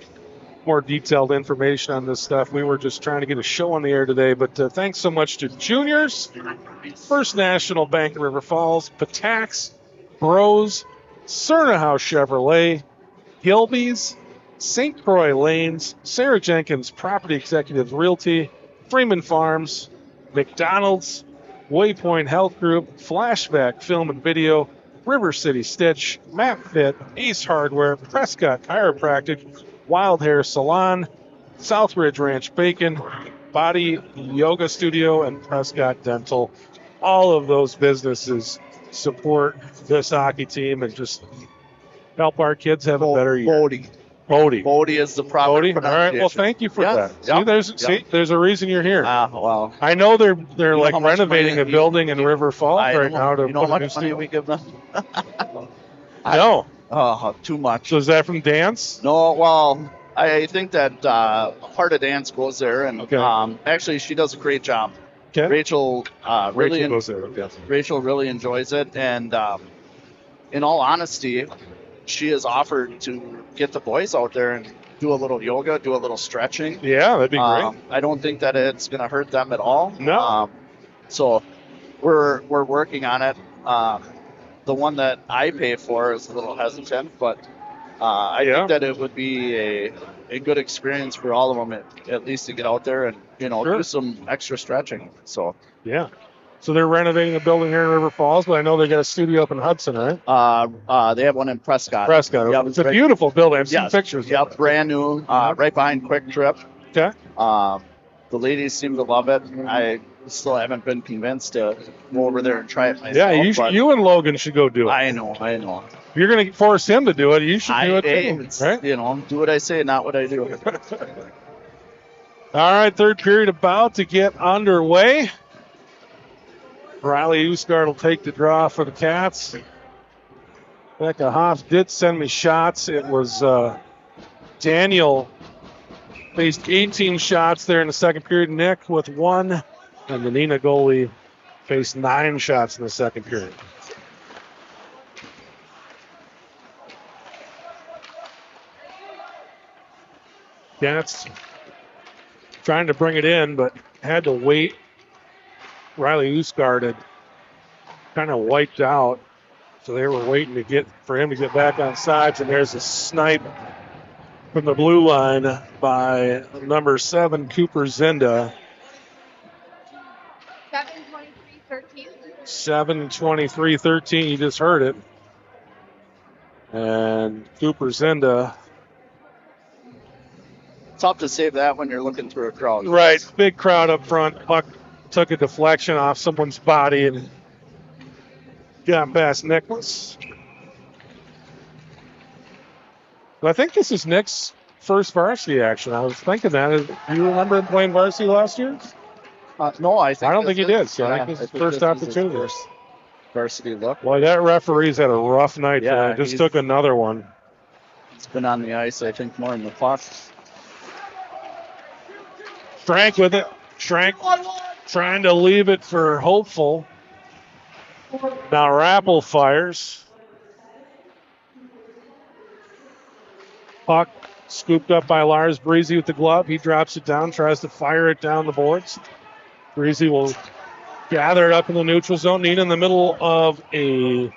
A: more detailed information on this stuff. We were just trying to get a show on the air today, but thanks so much to Juniors, First National Bank in River Falls, Patax, Bros, Cerna House Chevrolet, Gilby's, St. Croix Lanes, Sarah Jenkins Property Executives Realty, Freeman Farms, McDonald's, Waypoint Health Group, Flashback Film and Video, River City Stitch, MapFit, Ace Hardware, Prescott Chiropractic, Wild Hair Salon, Southridge Ranch Bacon, Body Yoga Studio, and Prescott Dental. All of those businesses support this hockey team and just help our kids have a better year.
D: Bodie is the proper
A: Bodie? All
D: pronunciation.
A: right. Well, thank you for that.
D: Yep.
A: See, there's a reason you're here.
D: Well,
A: I know they're
D: know
A: like
D: how much
A: renovating
D: money
A: a building in River Falls right now to
D: you know
A: put
D: how
A: a new
D: much money
A: studio.
D: we give them?
A: No.
D: Oh, too much.
A: So is that from dance?
D: No, well, I think that part of dance goes there, and
A: Okay.
D: actually she does a great job.
A: Okay.
D: Rachel
A: Rachel goes there. Okay.
D: Rachel really enjoys it, and in all honesty, she has offered to get the boys out there and do a little yoga, do a little stretching.
A: Yeah, that'd be great.
D: I don't think that it's going to hurt them at all.
A: No.
D: So we're working on it. The one that I pay for is a little hesitant, but I think that it would be a good experience for all of them, at least to get out there and
A: Sure.
D: do some extra stretching. So
A: Yeah. So they're renovating a building here in River Falls, but I know they got a studio up in Hudson, right?
D: they have one in Prescott.
A: Prescott.
D: Yep,
A: It's a beautiful building. I've seen
D: Yes.
A: pictures.
D: Yep, brand new, right behind Quick Trip.
A: Okay.
D: The ladies seem to love it. I still haven't been convinced to go over there and try it myself.
A: Yeah,
D: but
A: you and Logan should go do it.
D: I know.
A: If you're going to force him to do it, you should do it too,
D: It's,
A: right?
D: do what I say, not what I do.
A: All right, third period about to get underway. Riley Usgard will take the draw for the Cats. Becca Hoff did send me shots. It was Daniel faced 18 shots there in the second period. Nick with 1. And the Neenah goalie faced 9 shots in the second period. Cats trying to bring it in, but had to wait. Riley Usgard had kind of wiped out, so they were waiting for him to get back on sides. And there's a snipe from the blue line by number 7, Cooper Zinda.
C: 7:23:13.
A: 7:23:13. You just heard it. And Cooper Zinda.
D: Tough to save that when you're looking through a crowd.
A: Right, big crowd up front. Puck took a deflection off someone's body and got past Nicholas. But I think this is Nick's first varsity action. I was thinking that. Do you remember him playing varsity last year?
D: No, I
A: don't think he
D: this
A: did.
D: is-
A: So I think this is
D: this
A: first
D: is his
A: opportunity.
D: first varsity look.
A: Boy, that referee's had a rough night.
D: Yeah,
A: Just
D: he's-
A: took another one.
D: It's been on the ice, I think, more than the puck.
A: Schrank with it. Schrank trying to leave it for Hopeful. Now Rappel fires. Puck scooped up by Lars Breezy with the glove. He drops it down, tries to fire it down the boards. Breezy will gather it up in the neutral zone. Neenah in the middle of a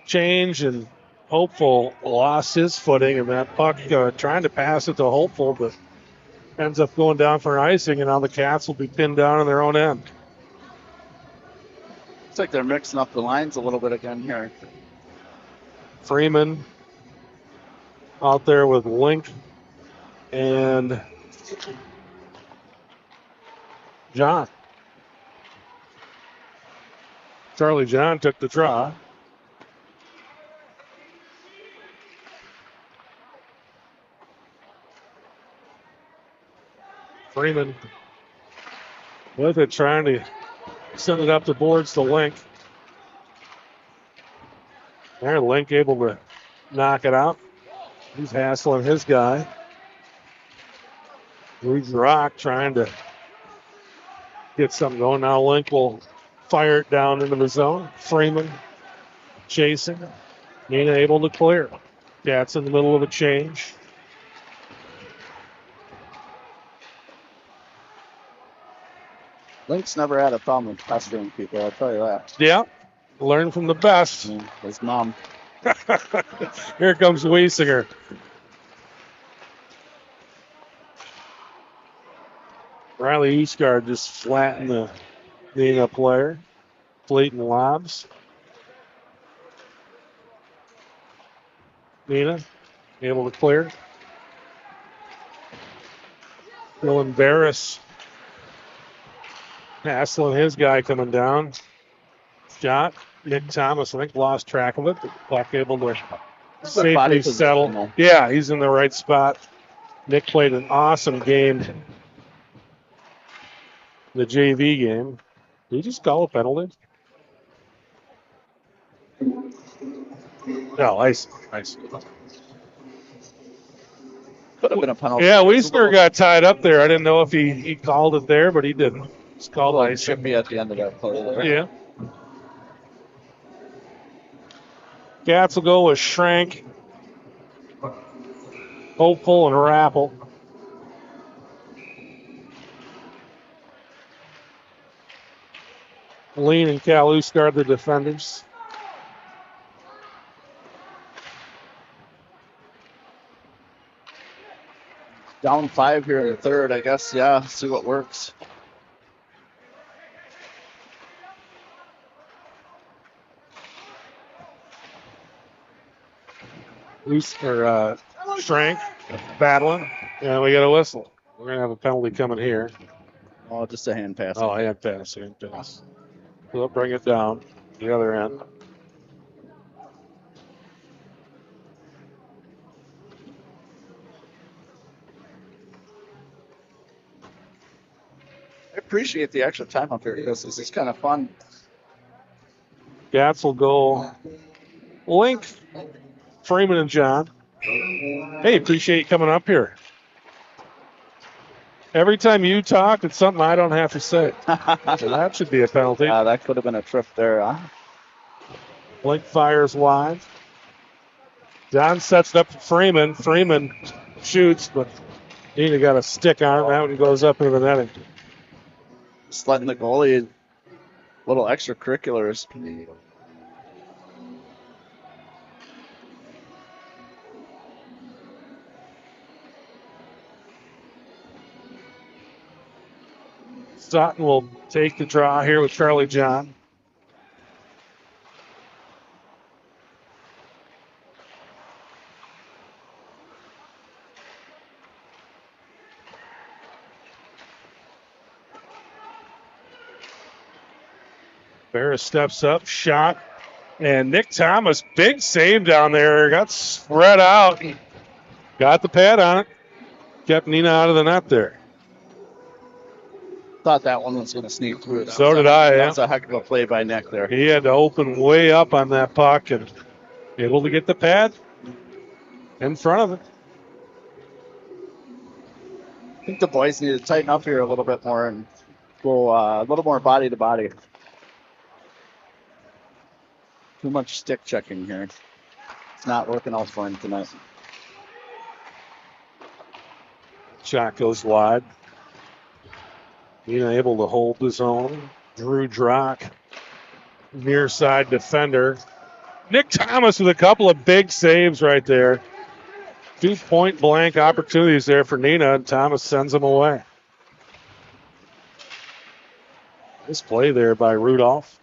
A: change, and Hopeful lost his footing, and that puck trying to pass it to Hopeful, but ends up going down for an icing, and now the Cats will be pinned down on their own end.
D: Looks like they're mixing up the lines a little bit again here.
A: Freeman out there with Link and John. Charlie John took the draw. Freeman with it, trying to send it up the boards to Link. There, Link able to knock it out. He's hassling his guy. Reads Rock trying to get something going. Now Link will fire it down into the zone. Freeman chasing. Neenah able to clear. Cats in the middle of a change.
D: Link's never had a problem with pestering people, I'll tell you that.
A: Yeah, learn from the best.
D: His mom.
A: Here comes Wiesinger. Riley Eastgard just flattened the Neenah player. Fleeting lobs. Neenah able to clear. Dylan Barris hassling his guy coming down. Shot. Nick Thomas, I think, lost track of it. But Buck able to safely settle. Yeah, he's in the right spot. Nick played an awesome game. The JV game. Did he just call a penalty? No, ice.
D: Could have been a penalty.
A: Yeah, Wiesner got tied up there. I didn't know if he called it there, but he didn't. It's called ice.
D: Should be at the end of that play there.
A: Yeah. Cats will go with Schrank, Hopeful, and Rappel. Lean and Calhouse guard the defenders.
D: Down 5 here in the third, I guess. Yeah, see what works.
A: Schrank battling, and we got a whistle. We're going to have a penalty coming here.
D: Oh, just a hand pass.
A: Oh, hand pass. We'll bring it down the other end.
D: I appreciate the extra time up here because this is kind of fun.
A: Cats will go Link, Freeman, and John. Hey, appreciate you coming up here. Every time you talk, it's something I don't have to say. So that should be a penalty.
D: That could have been a trip there. Huh?
A: Link fires wide. John sets it up for Freeman. Freeman shoots, but Neenah got a stick on it. That one goes up into the netting.
D: Just letting the goalie little extracurriculars.
A: Sutton will take the draw here with Charlie John. Barris steps up, shot, and Nick Thomas, big save down there, got spread out, got the pad on it, kept Neenah out of the net there.
D: Thought that one was going to sneak through.
A: So did I.
D: That was a heck of a play by Nick there.
A: He had to open way up on that puck and able to get the pad in front of it.
D: I think the boys need to tighten up here a little bit more and go a little more body to body. Too much stick checking here. It's not working out for him tonight.
A: Shot goes wide. Neenah able to hold the zone. Drew Drock, near side defender. Nick Thomas with a couple of big saves right there. 2 point-blank opportunities there for Neenah, and Thomas sends them away. This play there by Rudolph.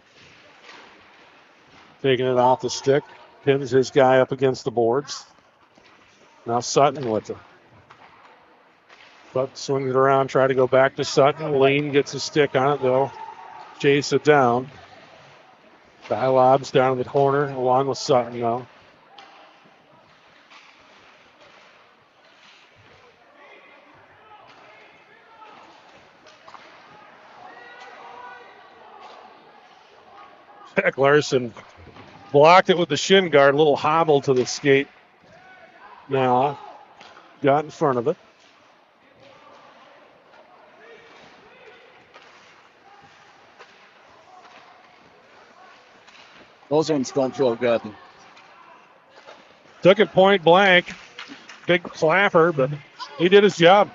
A: Taking it off the stick. Pins his guy up against the boards. Now Sutton with it. But swings it around, try to go back to Sutton. Lane gets a stick on it, though. Chase it down. Dialob's down in the corner along with Sutton now. Jack Larson blocked it with the shin guard, a little hobble to the skate. Now got in front of it.
D: Those ones don't feel good.
A: Took it point blank. Big clapper, but he did his job.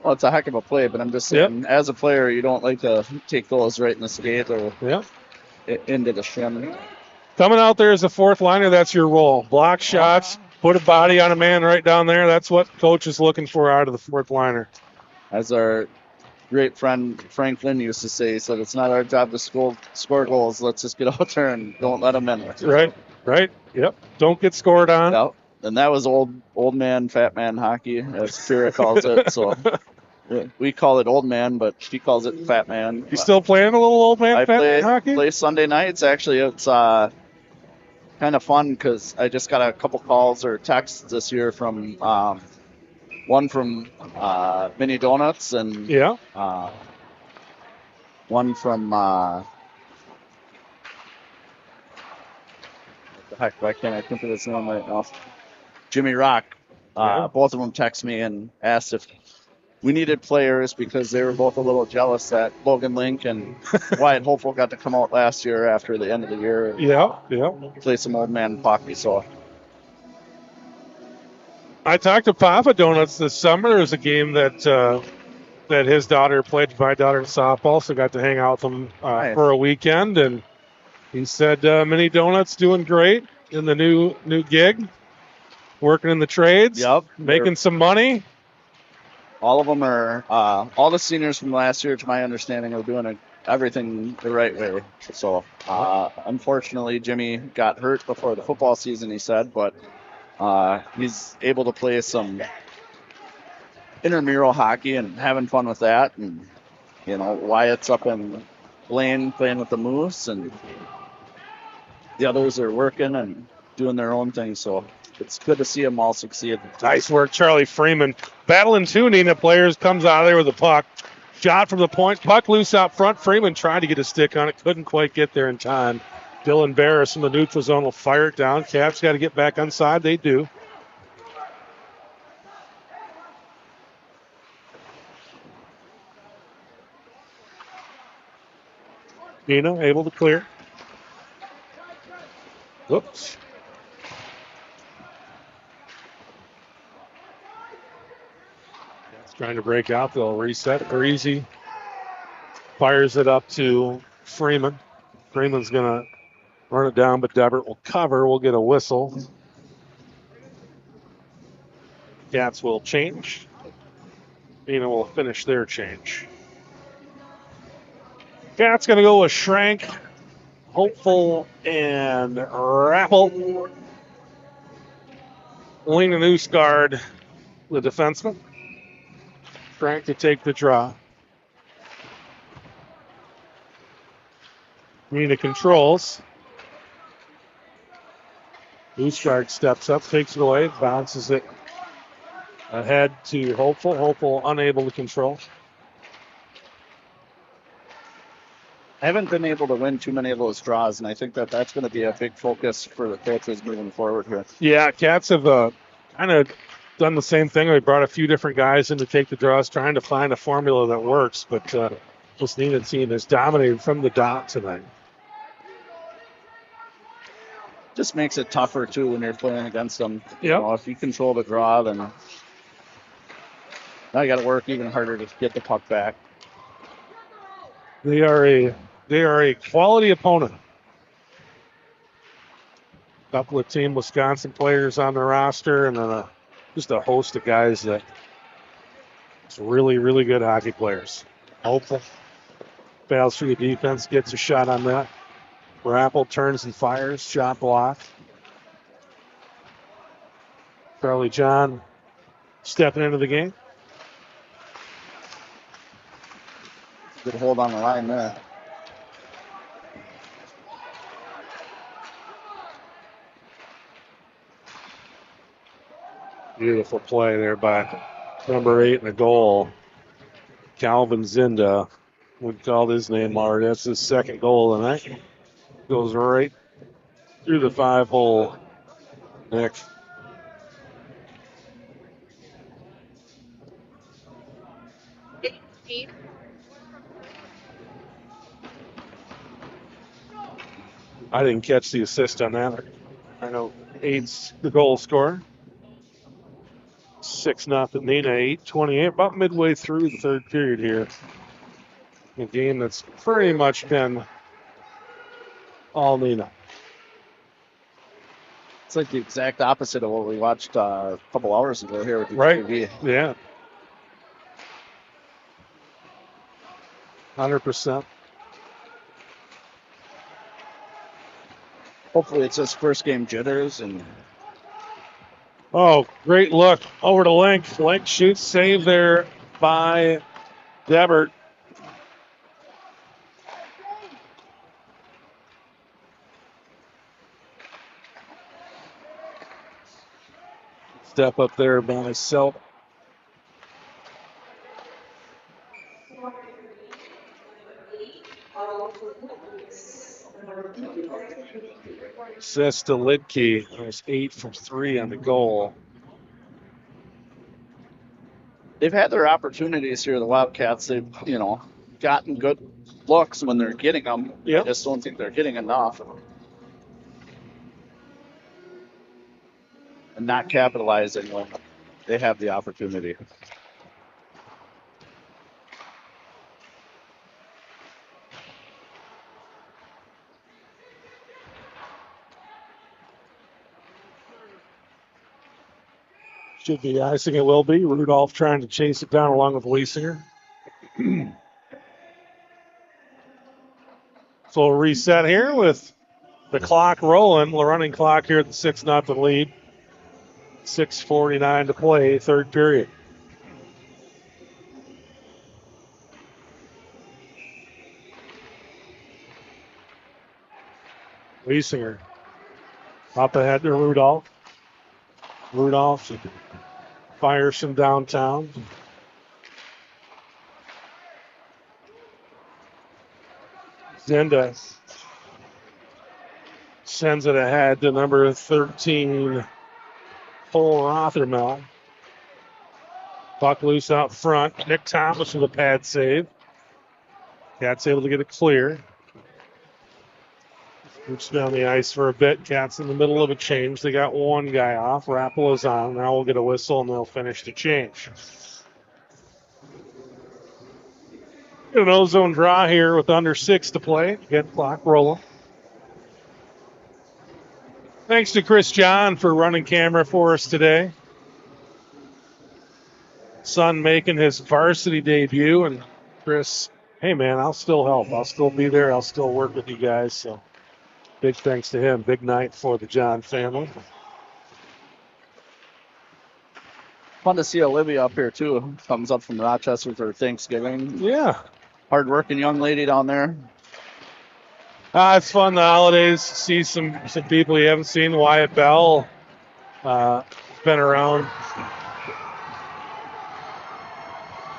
D: Well, it's a heck of a play, but I'm just saying, as a player, you don't like to take those right in the skate or into the shin.
A: Coming out there as a fourth liner, that's your role. Block shots, put a body on a man right down there. That's what coach is looking for out of the fourth liner.
D: As our great friend Franklin used to say, he said, it's not our job to score goals. Let's just get out there and don't let them in.
A: Right. Yep. Don't get scored on.
D: Yep. And that was old man, fat man hockey, as Kira calls it. So we call it old man, but she calls it fat man.
A: You still playing a little old man, fat man hockey?
D: I play Sunday nights. Actually, it's kind of fun because I just got a couple calls or texts this year from one from Mini Donuts and one from what the heck? Why can't I think of his name right now? Jimmy Rock. Both of them text me and asked if we needed players because they were both a little jealous that Logan Link and Wyatt Hopeful got to come out last year after the end of the year. Play some old man hockey. So
A: I talked to Papa Donuts this summer. There was a game that his daughter played, my daughter in softball, so got to hang out with them for a weekend. And he said Mini Donuts doing great in the new gig, working in the trades, making some money.
D: All of them are, all the seniors from last year, to my understanding, are doing everything the right way. So, unfortunately, Jimmy got hurt before the football season, he said, but he's able to play some intramural hockey and having fun with that. And, Wyatt's up in Blaine playing with the Moose, and the others are working and doing their own thing. So, it's good to see them all succeed.
A: Nice work, Charlie Freeman. Battling two Neenah players, comes out of there with the puck. Shot from the point, puck loose out front. Freeman tried to get a stick on it, couldn't quite get there in time. Dylan Barris from the neutral zone will fire it down. Caps got to get back inside. They do. Neenah able to clear. Whoops. Trying to break out. They'll reset. Breezy fires it up to Freeman. Freeman's going to run it down, but Deverett will cover. We'll get a whistle. Cats will change. Neenah will finish their change. Cats going to go with Schrank, Hopeful, and Rappel. Lena Newsguard, the defenseman. Schrank to take the draw. Neenah controls. Newsguard steps up, takes it away, bounces it ahead to Hopeful. Hopeful unable to control.
D: I haven't been able to win too many of those draws, and I think that's going to be a big focus for the coaches moving forward here.
A: Yeah, Cats have kind of done the same thing. They brought a few different guys in to take the draws, trying to find a formula that works, but this Neenah team has dominated from the dot tonight.
D: Just makes it tougher, too, when you're playing against them.
A: Yeah.
D: If you control the draw, then now you got to work even harder to get the puck back.
A: They are a quality opponent. couple of Team Wisconsin players on the roster, and then just a host of guys that really, really good hockey players. Hopeful. Fails through the defense, gets a shot on that. Rappel turns and fires, shot block. Charlie John stepping into the game.
D: Good hold on the line there.
A: Beautiful play there by number 8 in the goal, Calvin Zinda. We called his name already. That's his second goal tonight. Goes right through the 5-hole. Nick. I didn't catch the assist on that. I know 8's the goal scorer. 6-0 Neenah, 8:28, about midway through the third period here. A game that's pretty much been all Neenah.
D: It's like the exact opposite of what we watched a couple hours ago here with the
A: Right.
D: TV.
A: Yeah. 100%.
D: Hopefully it's just first game jitters and
A: Oh, great look over to Link. Link shoots, save there by Debert. Step up there by himself. Assist to Lidke. There's 8 from 3 on the goal.
D: they've had their opportunities here, the Wildcats. They've, gotten good looks when they're getting them.
A: Yep.
D: I just don't think they're getting enough. And not capitalizing when they have the opportunity.
A: Should be icing, it will be. Rudolph trying to chase it down along with Wiesinger. So we'll reset here with the clock rolling, the running clock here at the 6-0 lead. 6:49 to play, third period. Wiesinger up ahead to Rudolph. Rudolph fires from downtown. Zinda sends it ahead to number 13, Cole Rothermel. Puck loose out front. Nick Thomas with a pad save. Cat's able to get it clear. Scoops down the ice for a bit. Cats in the middle of a change. They got one guy off. Rappolo's on. Now we'll get a whistle and they'll finish the change. An ozone draw here with under 6 to play. Get clock rolling. Thanks to Chris John for running camera for us today. Son making his varsity debut. And Chris, hey man, I'll still help. I'll still be there. I'll still work with you guys. So big thanks to him. Big night for the John family.
D: Fun to see Olivia up here, too. Comes up from Rochester for Thanksgiving.
A: Yeah.
D: Hard-working young lady down there.
A: It's fun the holidays. See some people you haven't seen. Wyatt Bell been around.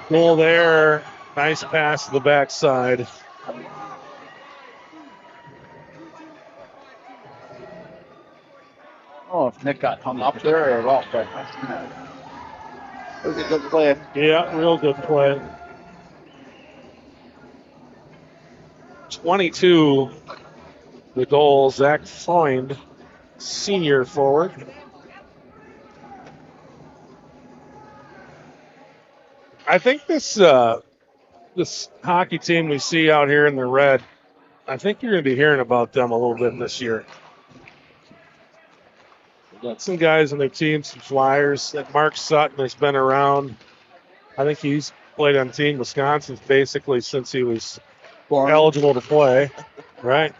A: Goal there. Nice pass to the backside.
D: Oh, if Nick got hung up there or what? But it was a good play.
A: Yeah, real good play. 22, the goal, Zach Freund, senior forward. I think this hockey team we see out here in the red, I think you're going to be hearing about them a little bit this year. got some guys on their team, some flyers. That Mark Sutton has been around. I think he's played on Team Wisconsin basically since he was eligible to play, right?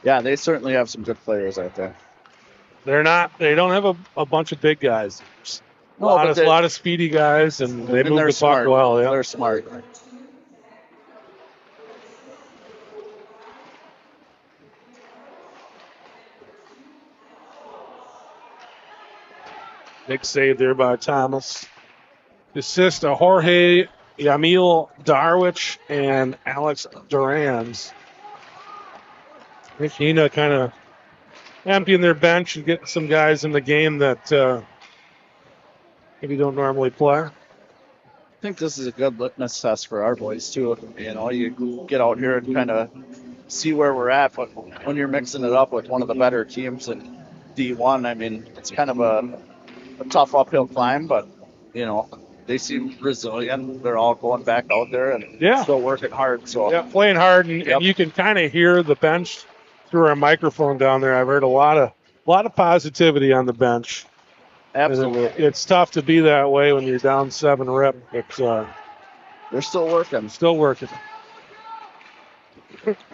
D: Yeah, they certainly have some good players out there.
A: They don't have a bunch of big guys. A
D: No,
A: lot of speedy guys, and they move
D: they're
A: the puck
D: smart.
A: well. Yeah.
D: They're smart.
A: Big save there by Thomas. Assist to Jorge Yamil Darwich and Alex Durans. I think Neenah kind of emptying their bench and getting some guys in the game that maybe don't normally play.
D: I think this is a good litmus test for our boys too. You know, you get out here and kind of see where we're at, but when you're mixing it up with one of the better teams in D1, I mean, it's kind of a tough uphill climb, but you know, they seem resilient. They're all going back out there and still working hard. So
A: yeah, playing hard, and you can kind of hear the bench through our microphone down there. I've heard a lot of positivity on the bench.
D: Absolutely,
A: it's tough to be that way when you're down 7 rip. But
D: they're still working.
A: Still working.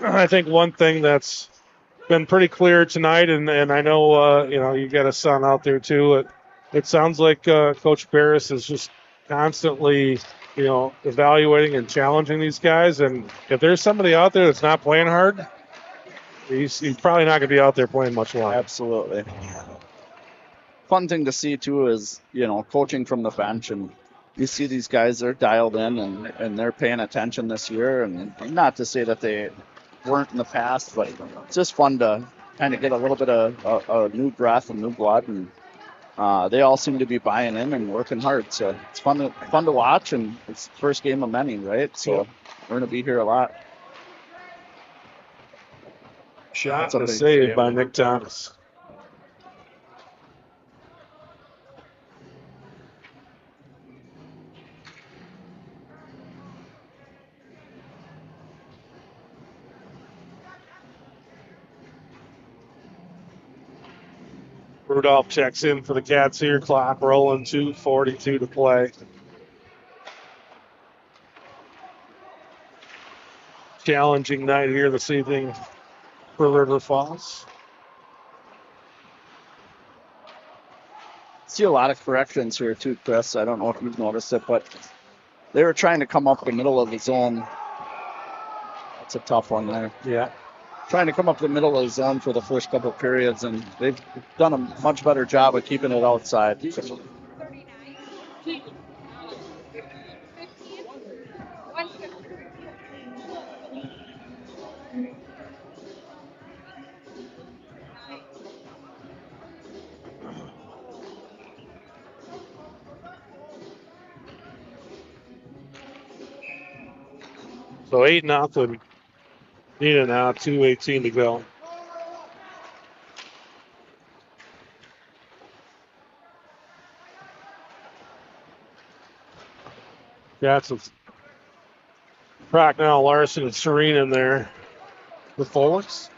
A: I think one thing that's been pretty clear tonight, and I know you got a son out there too. It sounds like Coach Barris is just constantly evaluating and challenging these guys. And if there's somebody out there that's not playing hard, he's probably not going to be out there playing much longer.
D: Absolutely. Fun thing to see too is coaching from the bench, and you see these guys, they're dialed in and they're paying attention this year. And not to say that they weren't in the past, but it's just fun to kind of get a little bit of a new breath and new blood, and they all seem to be buying in and working hard. So it's fun to watch, and it's the first game of many, right? So we're going to be here a lot.
A: Shot and a save by Nick Thomas. Rudolph checks in for the Cats here. Clock rolling, 2:42 to play. Challenging night here this evening for River Falls.
D: See a lot of corrections here too, Chris. I don't know if you've noticed it, but they were trying to come up the middle of the zone. That's a tough one there.
A: Yeah.
D: Trying to come up the middle of the zone for the first couple of periods, and they've done a much better job of keeping it outside.
A: So 8-0. Neenah now, 2:18 to go. Got some Procknell, Larson, and Serene in there. The forwards.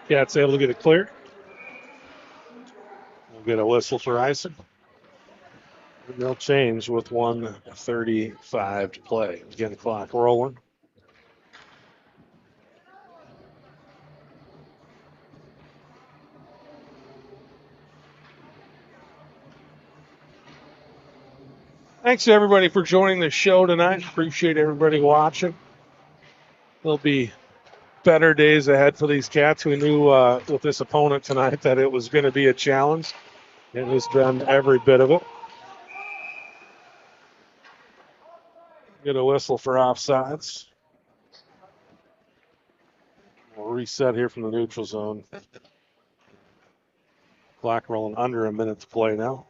A: Cats able to get it clear. We'll get a whistle for icing. And they'll change with 1:35 to play. Again, the clock rolling. Thanks to everybody for joining the show tonight. Appreciate everybody watching. There'll be better days ahead for these Cats. We knew with this opponent tonight that it was going to be a challenge. It has been every bit of it. Get a whistle for offsides. We'll reset here from the neutral zone. Clock rolling under a minute to play now.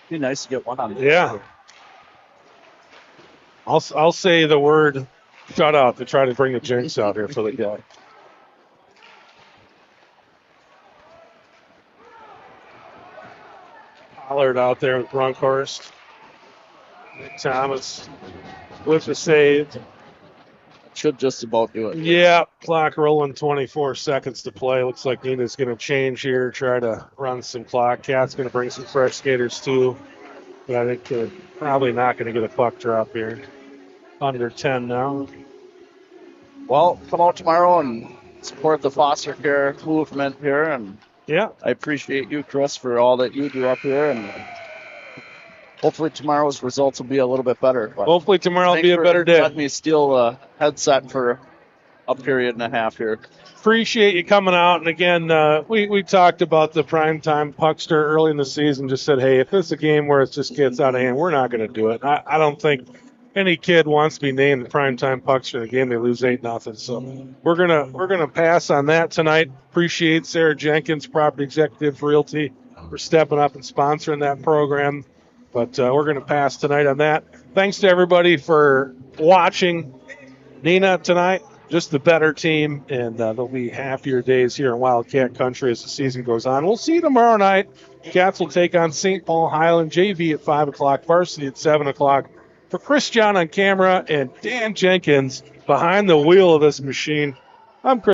D: Be nice to get one on.
A: Yeah. I'll say the word shutout to try to bring the jinx out here for the guy. Pollard out there with Brunkhorst. Nick Thomas with the save.
D: Should just about do it.
A: Yeah, clock rolling, 24 seconds to play. Looks like Neenah's going to change here, try to run some clock. Cat's going to bring some fresh skaters too. But I think they're probably not going to get a puck drop here. Under 10 now.
D: Well, come out tomorrow and support the foster care movement here. And
A: Yeah,
D: I appreciate you, Chris, for all that you do up here. And hopefully tomorrow's results will be a little bit better. But
A: hopefully tomorrow will
D: thanks
A: be a
D: for
A: better day.
D: letting me steal a headset for a period and a half here.
A: Appreciate you coming out. And again, we talked about the primetime puckster early in the season. Just said, hey, if this is a game where it just gets out of hand, we're not going to do it. I don't think any kid wants to be named the primetime puckster in a game they lose 8-0. So we're gonna pass on that tonight. Appreciate Sarah Jenkins, Property Executive Realty, for stepping up and sponsoring that program. But we're gonna pass tonight on that. Thanks to everybody for watching. Neenah tonight, just the better team, and there'll be happier days here in Wildcat Country as the season goes on. We'll see you tomorrow night. Cats will take on St. Paul Highland, JV at 5 o'clock, Varsity at 7 o'clock. For Chris John on camera and Dan Jenkins behind the wheel of this machine, I'm Chris.